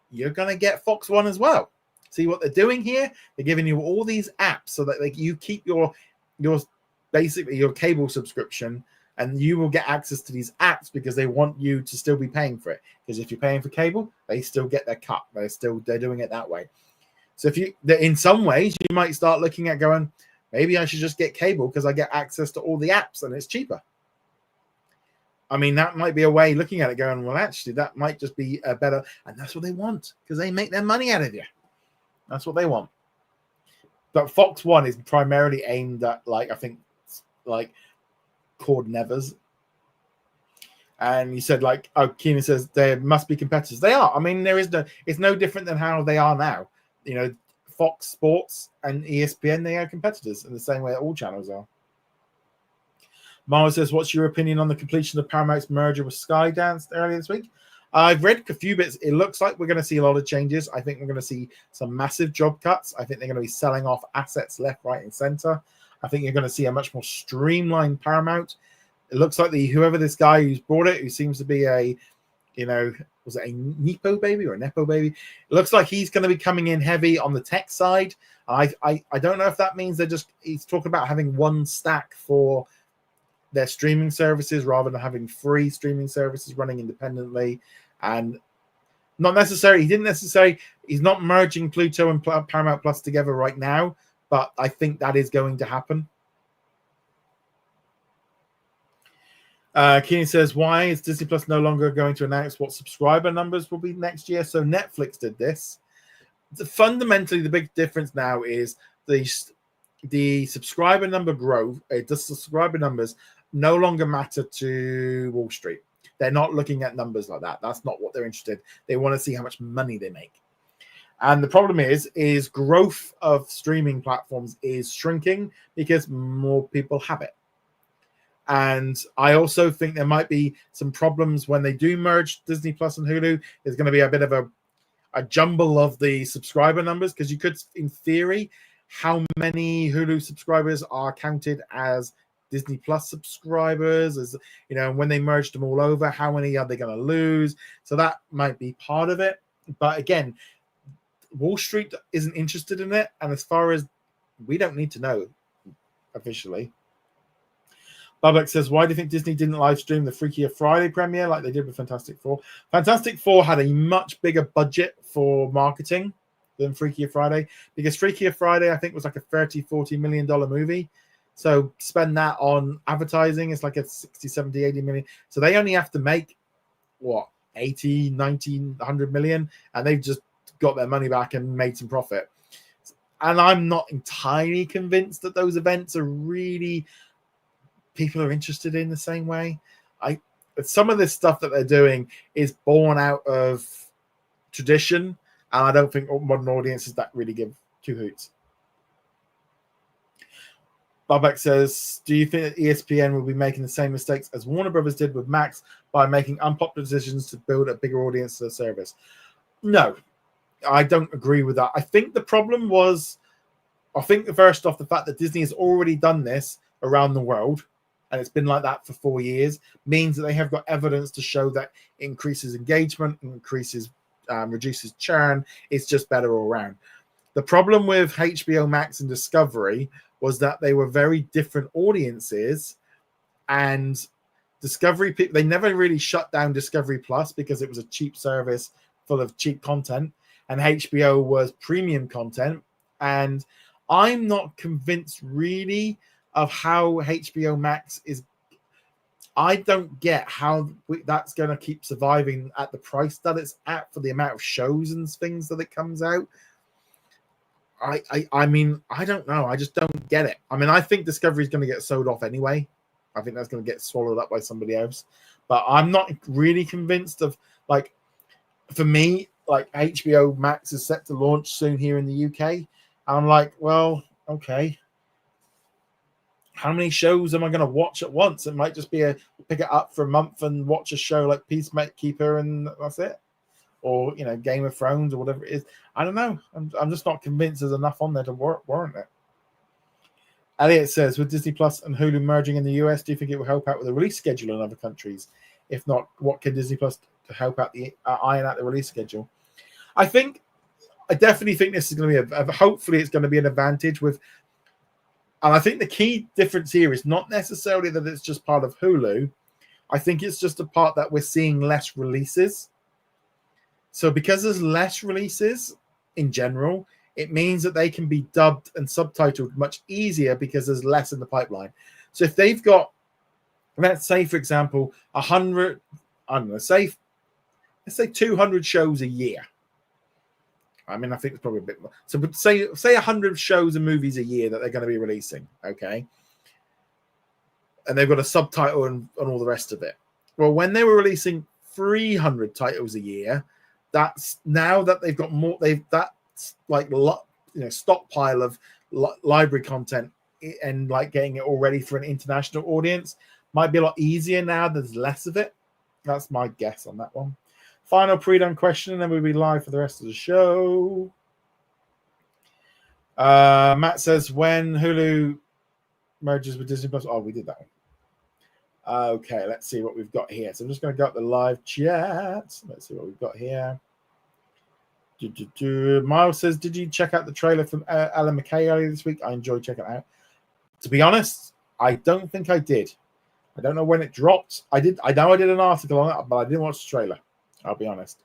you're going to get Fox One as well. See what they're doing here? They're giving you all these apps so that you keep your basically your cable subscription, and you will get access to these apps because they want you to still be paying for it. Because if you're paying for cable, they still get their cut. They're doing it that way. So in some ways, you might start looking at going, maybe I should just get cable because I get access to all the apps and it's cheaper. I mean, that might be a way looking at it going, well, actually, that might just be a better, and that's what they want because they make their money out of you. That's what they want. But Fox One is primarily aimed at, cord nevers. And you said, Keenan says there must be competitors. They are. I mean, it's no different than how they are now. Fox Sports and ESPN, they are competitors in the same way that all channels are. Mara says, what's your opinion on the completion of Paramount's merger with Skydance earlier this week? I've read a few bits. It looks like we're going to see a lot of changes. I think we're going to see some massive job cuts. I think they're going to be selling off assets left, right, and center. I think you're going to see a much more streamlined Paramount. It looks like whoever this guy who's bought it, who seems to be was it a Nepo baby or a Nepo baby? It looks like he's going to be coming in heavy on the tech side. I don't know if that means he's talking about having one stack for their streaming services rather than having free streaming services running independently. And he's not merging Pluto and Paramount Plus together right now, but I think that is going to happen. Keenan says, why is Disney Plus no longer going to announce what subscriber numbers will be next year? So Netflix did this. Fundamentally, the big difference now is the subscriber number growth. The subscriber numbers no longer matter to Wall Street. They're not looking at numbers like that. That's not what they're interested in. They want to see how much money they make. And the problem is growth of streaming platforms is shrinking because more people have it. And I also think there might be some problems when they do merge Disney Plus and Hulu. There's going to be a bit of a jumble of the subscriber numbers, because you could, in theory, how many Hulu subscribers are counted as Disney Plus subscribers, as you know, when they merged them all over, how many are they going to lose? So that might be part of it. But again, Wall Street isn't interested in it, and as far as we don't need to know officially. Babak says, why do you think Disney didn't live stream the Freakier Friday premiere like they did with Fantastic Four? Fantastic Four had a much bigger budget for marketing than Freakier Friday, because Freakier Friday, I think, was like a $30-40 million movie. So spend that on advertising, it's like a 60, 70, 80 million. So they only have to make, what, 80, 90, 100 million, and they've just got their money back and made some profit. And I'm not entirely convinced that those events are really people are interested in the same way. Some of this stuff that they're doing is born out of tradition, and I don't think modern audiences that really give two hoots. Babak says, do you think that ESPN will be making the same mistakes as Warner Brothers did with Max by making unpopular decisions to build a bigger audience to the service? No, I don't agree with that. I think the problem was, first off, the fact that Disney has already done this around the world, and it's been like that for 4 years, means that they have got evidence to show that it increases engagement, reduces churn. It's just better all around. The problem with HBO Max and Discovery was that they were very different audiences, and Discovery people, they never really shut down Discovery Plus because it was a cheap service full of cheap content, and HBO was premium content. And I'm not convinced really of how HBO Max is. I don't get how that's going to keep surviving at the price that it's at for the amount of shows and things that it comes out. I mean, I don't know. I just don't get it. I mean, I think Discovery is going to get sold off anyway. I think that's going to get swallowed up by somebody else. But I'm not really convinced of, like, for me, like, HBO Max is set to launch soon here in the UK. And I'm like, well, okay. How many shows am I going to watch at once? It might just be pick it up for a month and watch a show like Peacemaker and that's it. Or, you know, Game of Thrones or whatever it is. I don't know. I'm just not convinced there's enough on there to warrant it. Elliot says, with Disney Plus and Hulu merging in the US, do you think it will help out with the release schedule in other countries? If not, what can Disney Plus to help out iron out the release schedule? I definitely think this is going to be hopefully it's going to be an advantage with. And I think the key difference here is not necessarily that it's just part of Hulu. I think it's just a part that we're seeing less releases. So because there's less releases in general, it means that they can be dubbed and subtitled much easier because there's less in the pipeline. So if they've got, let's say, for example, 100, I don't know, let's say 200 shows a year. I mean, I think it's probably a bit more. So but say 100 shows and movies a year that they're going to be releasing, okay? And they've got a subtitle and all the rest of it. Well, when they were releasing 300 titles a year, that's now that they've got more, that's like, you know, stockpile of library content and like getting it all ready for an international audience might be a lot easier now. There's less of it. That's my guess on that one. Final pre-done question, and then we'll be live for the rest of the show. Matt says, when Hulu merges with Disney Plus. Oh, we did that one. Okay, let's see what we've got here. So I'm just going to go up the live chat. Let's see what we've got here. Miles says, did you check out the trailer from Alan McKay earlier this week? I enjoyed checking it out. To be honest, I don't think I did. I don't know when it dropped. I know I did an article on it, but I didn't watch the trailer. I'll be honest.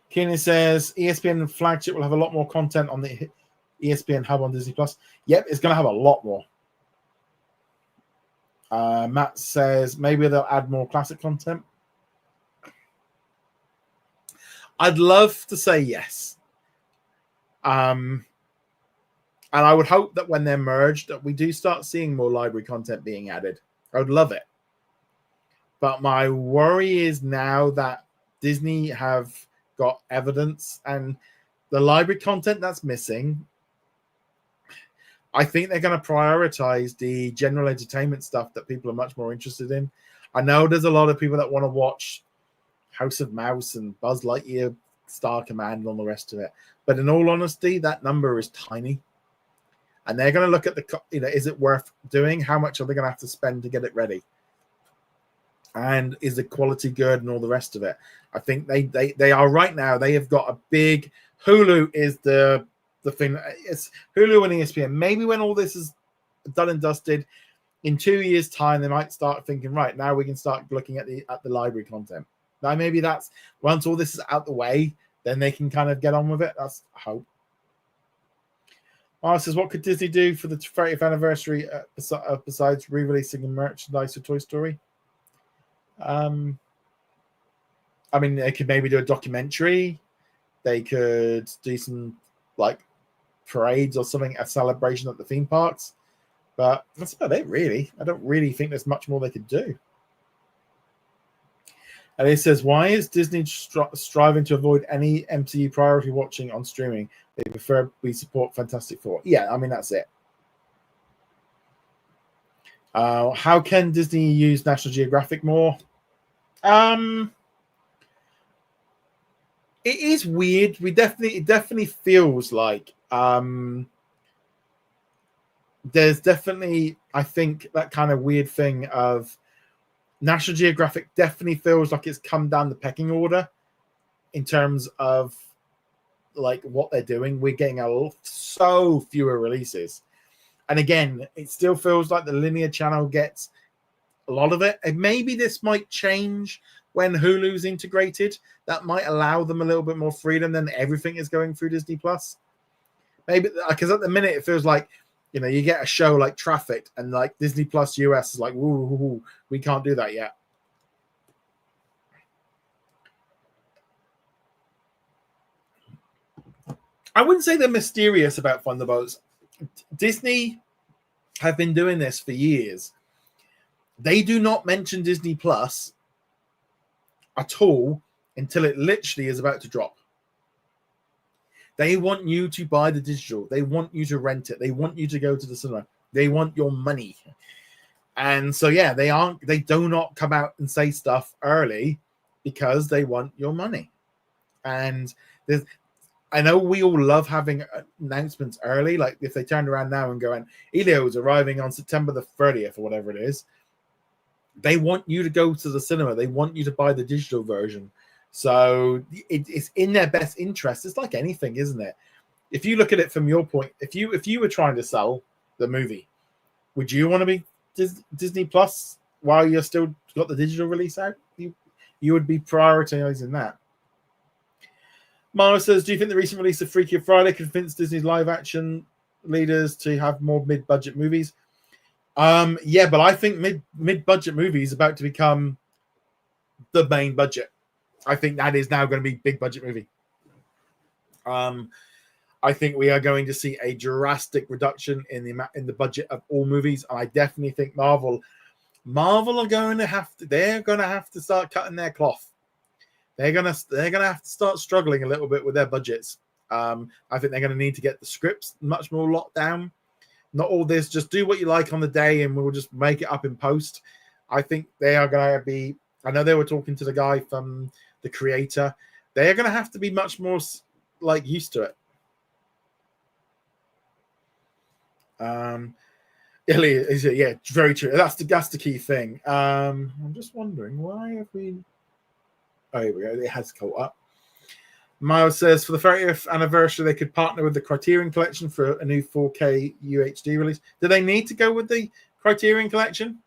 Keenan says ESPN flagship will have a lot more content on the ESPN hub on Disney Plus. Yep, it's going to have a lot more. Matt says maybe they'll add more classic content. I'd love to say yes. And I would hope that when they're merged, that we do start seeing more library content being added. I would love it. But my worry is now that Disney have got evidence and the library content that's missing. I think they're going to prioritize the general entertainment stuff that people are much more interested in. I know there's a lot of people that want to watch House of Mouse and Buzz Lightyear, Star Command, and all the rest of it. But in all honesty, that number is tiny. And they're going to look at is it worth doing? How much are they going to have to spend to get it ready? And is the quality good and all the rest of it? I think they are right now. They have got a big Hulu is the thing. It's Hulu and ESPN. Maybe when all this is done and dusted, in 2 years' time, they might start thinking, right, now we can start looking at the library content. Now maybe that's once all this is out the way, then they can kind of get on with it. That's I hope. Mara says, what could Disney do for the 30th anniversary besides re-releasing merchandise for Toy Story? I mean, they could maybe do a documentary. They could do some like parades or something, a celebration at the theme parks. But that's about it, really. I don't really think there's much more they could do. And it says, why is Disney striving to avoid any MCU priority watching on streaming? They prefer we support Fantastic Four. Yeah, I mean, that's it. How can Disney use National Geographic more? It is weird. It definitely feels like there's definitely, I think, that kind of weird thing of National Geographic definitely feels like it's come down the pecking order in terms of like what they're doing. We're getting so fewer releases. And again, it still feels like the linear channel gets a lot of it. And maybe this might change when Hulu's integrated. That might allow them a little bit more freedom than everything is going through Disney Plus. Maybe because at the minute it feels like, you know, you get a show like Trafficked and like Disney Plus US is like, woo, we can't do that yet. I wouldn't say they're mysterious about Thunderbolts. Disney have been doing this for years. They do not mention Disney Plus at all until it literally is about to drop. They want you to buy the digital. They want you to rent it. They want you to go to the cinema. They want your money. And so, yeah, they do not come out and say stuff early because they want your money. And I know we all love having announcements early. Like if they turned around now and going, Elio's arriving on September the 30th or whatever it is, they want you to go to the cinema. They want you to buy the digital version. So it's in their best interest. It's like anything, isn't it? If you look at it from your point, if you were trying to sell the movie, would you want to be Disney Plus while you're still got the digital release out? You would be prioritizing that. Mara says, do you think the recent release of Freaky Friday convinced Disney's live action leaders to have more mid-budget movies? Yeah, but I think mid-budget movies about to become the main budget. I think that is now going to be big budget movie. I think we are going to see a drastic reduction in the budget of all movies, and I definitely think Marvel are going to have to start cutting their cloth. They're gonna have to start struggling a little bit with their budgets. I think they're going to need to get the scripts much more locked down. Not all this, just do what you like on the day and we'll just make it up in post. I think they are going to be, I know they were talking to the guy from the creator. They are going to have to be much more like used to it. Yeah, very true. That's the key thing. I'm just wondering, why have we... Oh, here we go. It has caught up. Miles says, for the 30th anniversary, they could partner with the Criterion Collection for a new 4K UHD release. Do they need to go with the Criterion Collection?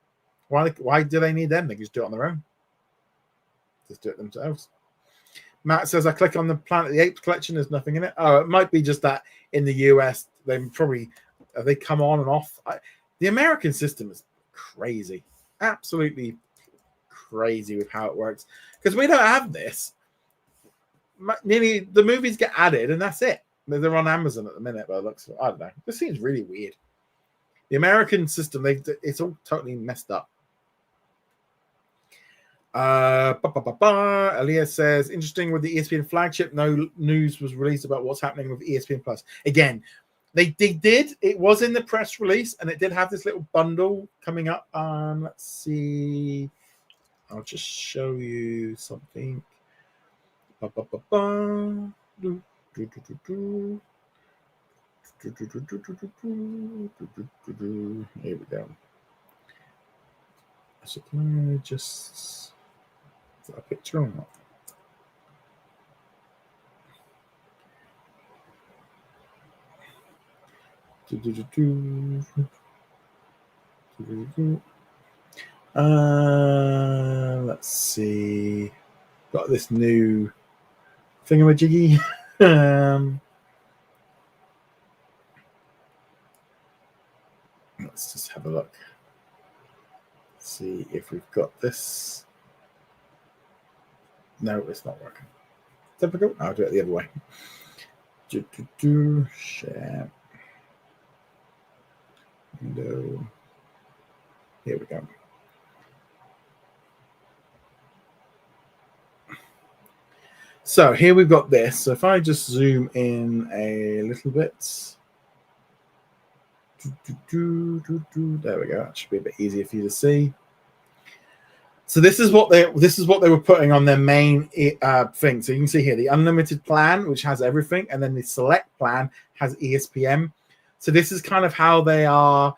Why do they need them? They can just do it on their own. Just do it themselves. Matt says, I click on the Planet of the Apes collection. There's nothing in it. Oh, it might be just that in the US, they come on and off. The American system is crazy. Absolutely crazy with how it works. Because we don't have this. Nearly the movies get added and that's it. They're on Amazon at the minute, but it looks, I don't know. This seems really weird. The American system, it's all totally messed up. Elias says, interesting with the ESPN flagship, no news was released about what's happening with ESPN Plus. Again, They did. It was in the press release, and it did have this little bundle coming up. Let's see. I'll just show you something. Ba, ba, ba, ba. Do, do, do, do, do. Here we go. So can I just, is that a picture or not? Let's see. Got this new thingamajiggy. Let's just have a look. See if we've got this. No, it's not working. Typical. I'll do it the other way. Share. Window. Here we go. So here we've got this. So if I just zoom in a little bit. There we go. That should be a bit easier for you to see. So this is what they were putting on their main thing. So you can see here the unlimited plan, which has everything, and then the select plan has ESPN. So this is kind of how they are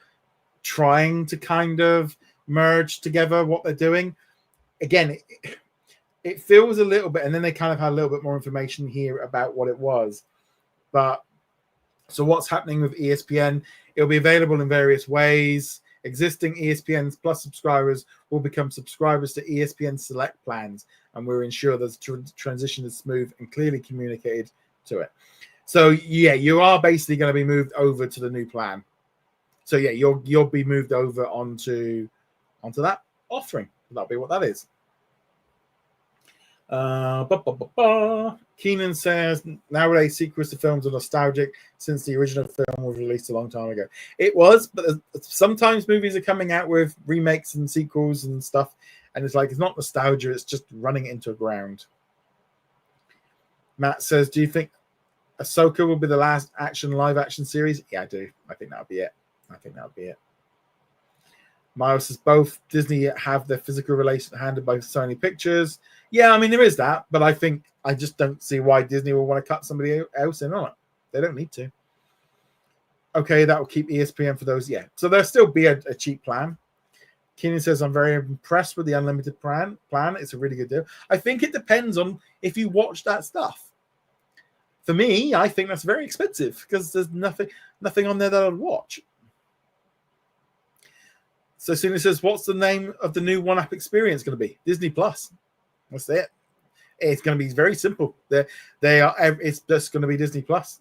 trying to kind of merge together what they're doing. Again, it feels a little bit, and then they kind of had a little bit more information here about what it was. But so what's happening with ESPN? It'll be available in various ways. Existing ESPN Plus subscribers will become subscribers to ESPN Select plans, and we'll ensure the transition is smooth and clearly communicated to it. So yeah, you are basically going to be moved over to the new plan. So yeah, you'll be moved over onto that offering. That'll be what that is. Keenan says nowadays sequels to films are nostalgic since the original film was released a long time ago. It was, but sometimes movies are coming out with remakes and sequels and stuff, and it's like it's not nostalgia, it's just running it into a ground. Matt says, do you think Ahsoka will be the last live action series? Yeah, I do. I think that'll be it. Miles says both Disney have their physical relation handled by Sony Pictures. Yeah, I mean, there is that, but I just don't see why Disney will want to cut somebody else in on it. They don't need to. Okay, that will keep ESPN for those. Yeah, so there'll still be a cheap plan. Keenan says, I'm very impressed with the unlimited plan. It's a really good deal. I think it depends on if you watch that stuff. For me, I think that's very expensive because there's nothing on there that I'd watch. So Sina says, what's the name of the new one-app experience going to be? Disney Plus. That's it. It's going to be very simple. It's just going to be Disney Plus.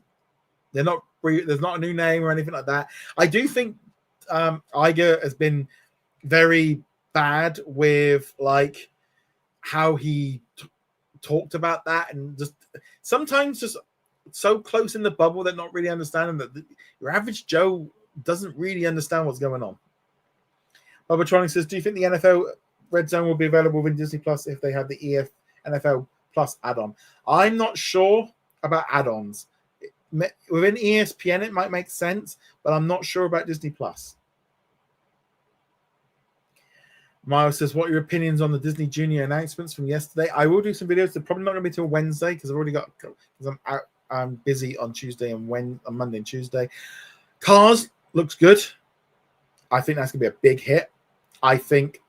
There's not a new name or anything like that. I do think Iger has been very bad with like how he talked about that, and just sometimes just so close in the bubble that not really understanding that your average Joe doesn't really understand what's going on. Bobatronic says, do you think the NFL Red Zone will be available within Disney Plus if they have the NFL Plus add-on? I'm not sure about add-ons. Within ESPN, it might make sense, but I'm not sure about Disney Plus. Miles says, what are your opinions on the Disney Junior announcements from yesterday? I will do some videos. They're probably not going to be till Wednesday because I'm busy on Tuesday and on Monday and Tuesday. Cars looks good. I think that's going to be a big hit. I think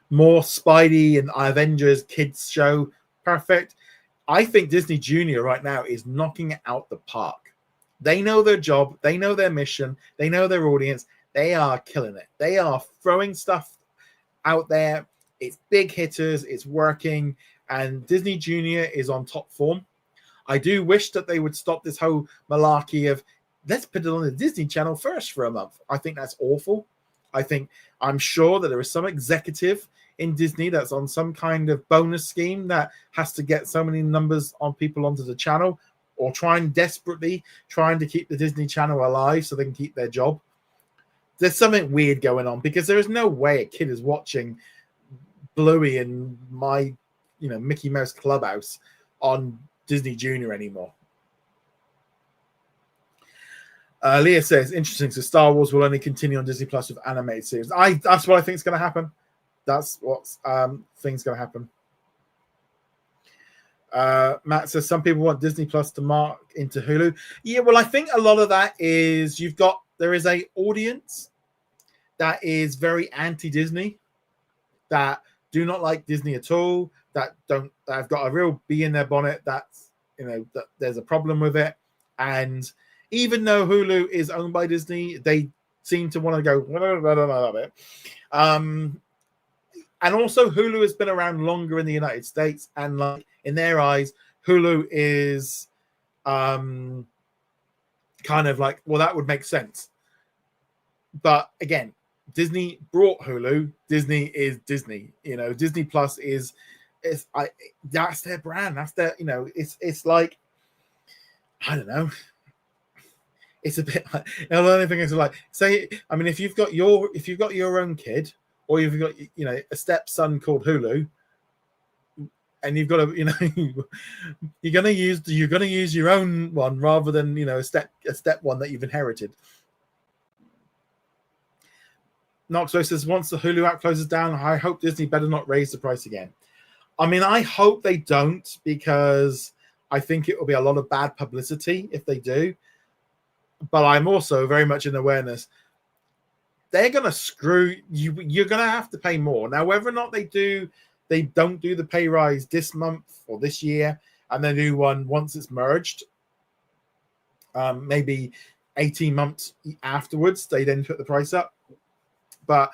more Spidey and Avengers kids show, perfect. I think Disney Junior right now is knocking it out the park. They know their job. They know their mission. They know their audience. They are killing it. They are throwing stuff out there. It's big hitters. It's working. And Disney Junior is on top form. I do wish that they would stop this whole malarkey of let's put it on the Disney Channel first for a month. I think that's awful. I'm sure that there is some executive in Disney that's on some kind of bonus scheme that has to get so many numbers on people onto the channel, or desperately trying to keep the Disney Channel alive so they can keep their job. There's something weird going on because there is no way a kid is watching Bluey and my, Mickey Mouse Clubhouse on Disney Junior anymore. Leah says, interesting. So Star Wars will only continue on Disney Plus with animated series. That's what I think is going to happen. That's what's thing's going to happen. Matt says some people want Disney Plus to mark into Hulu. Yeah, well, I think a lot of that is there is a audience that is very anti-Disney, that do not like Disney at all, that have got a real bee in their bonnet, that there's a problem with it. And even though Hulu is owned by Disney, they seem to want to go it. And also Hulu has been around longer in the United States, and like in their eyes, Hulu is kind of like, well, that would make sense. But again, Disney brought Hulu. Disney is Disney. Disney Plus that's their brand. That's their, it's like, I don't know. It's a bit like, the only thing is like, say, I mean, if you've got your own kid, or you've got, a stepson called Hulu, and you've got to, you're gonna use your own one rather than a step one that you've inherited. Knoxwell says, once the Hulu app closes down, I hope Disney better not raise the price again. I mean, I hope they don't, because I think it will be a lot of bad publicity if they do. But I'm also very much in awareness they're going to screw you. You're going to have to pay more. Now, whether or not they don't do the pay rise this month or this year, and they do one once it's merged, maybe 18 months afterwards, they then put the price up. But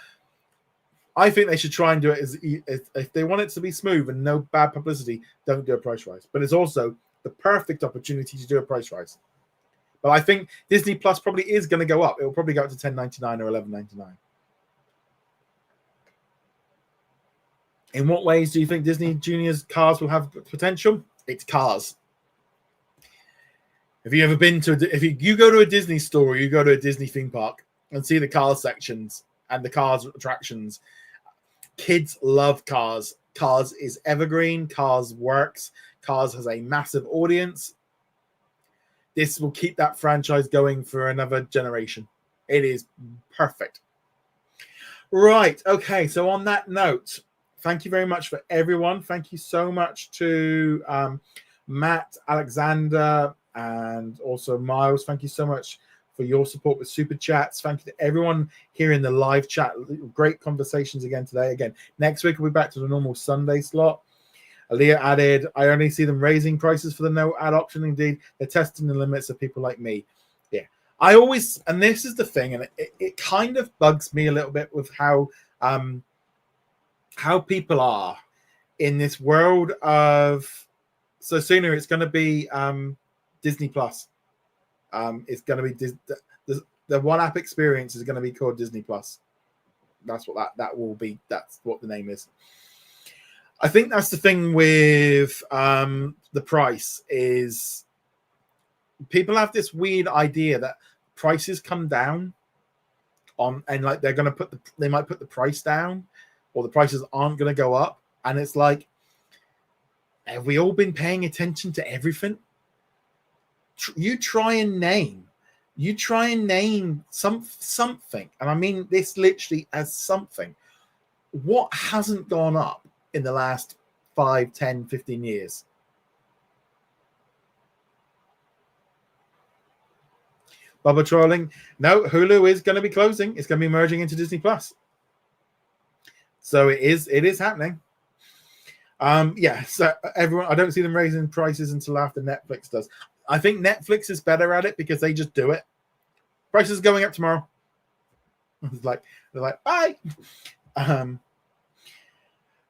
I think they should try and do it as if they want it to be smooth and no bad publicity, don't do a price rise. But it's also the perfect opportunity to do a price rise. But I think Disney Plus probably is going to go up. It will probably go up to $10.99 or $11.99. In what ways do you think Disney Junior's cars will have potential? It's cars. Have you ever been to if you go to a Disney store, or you go to a Disney theme park and see the car sections and the cars attractions, kids love cars. Cars is evergreen. Cars works. Cars has a massive audience. This will keep that franchise going for another generation. It is perfect. Right. Okay. So on that note, thank you very much for everyone. Thank you so much to Matt, Alexander, and also Miles. Thank you so much for your support with Super Chats. Thank you to everyone here in the live chat. Great conversations again today. Again, next week we'll be back to the normal Sunday slot. Aaliyah added, I only see them raising prices for the no ad option. Indeed, they're testing the limits of people like me. Yeah. I always, and this is the thing, and it kind of bugs me a little bit with how people are in this world of, so sooner it's going to be Disney Plus. It's going to be the one app experience is going to be called Disney Plus. That's what that will be. That's what the name is. I think that's the thing with the price is people have this weird idea that prices come down on, and like they're going to they might put the price down, or the prices aren't going to go up. And it's like, have we all been paying attention to everything? You try and name something, and I mean this literally as something. What hasn't gone up in the last 5, 10, 15 years? Bubba trolling. No, Hulu is going to be closing. It's going to be merging into Disney Plus. So it is happening. Yeah, so everyone, I don't see them raising prices until after Netflix does. I think Netflix is better at it because they just do it. Prices going up tomorrow. It's like they're like, bye.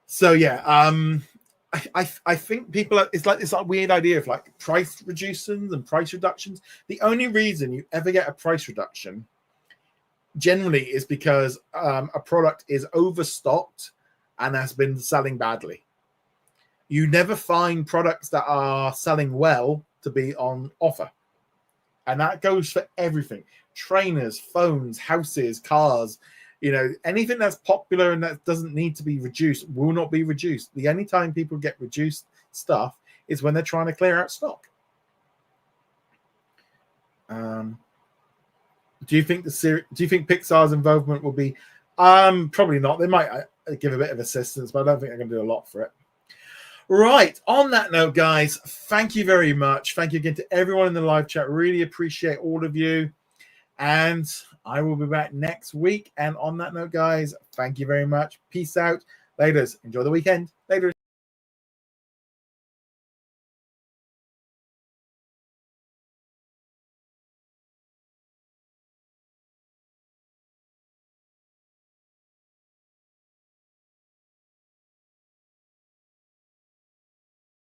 So yeah, I think people are, it's like this weird idea of like price reductions and price reductions. The only reason you ever get a price reduction generally is because a product is overstocked and has been selling badly. You never find products that are selling well to be on offer. And that goes for everything. Trainers, phones, houses, cars, anything that's popular and that doesn't need to be reduced will not be reduced. The only time people get reduced stuff is when they're trying to clear out stock. Do you think Pixar's involvement will be? Probably not. They might give a bit of assistance, but I don't think they're going to do a lot for it. Right. On that note, guys, thank you very much. Thank you again to everyone in the live chat. Really appreciate all of you. And I will be back next week. And on that note, guys, thank you very much. Peace out. Laters. Enjoy the weekend. Later.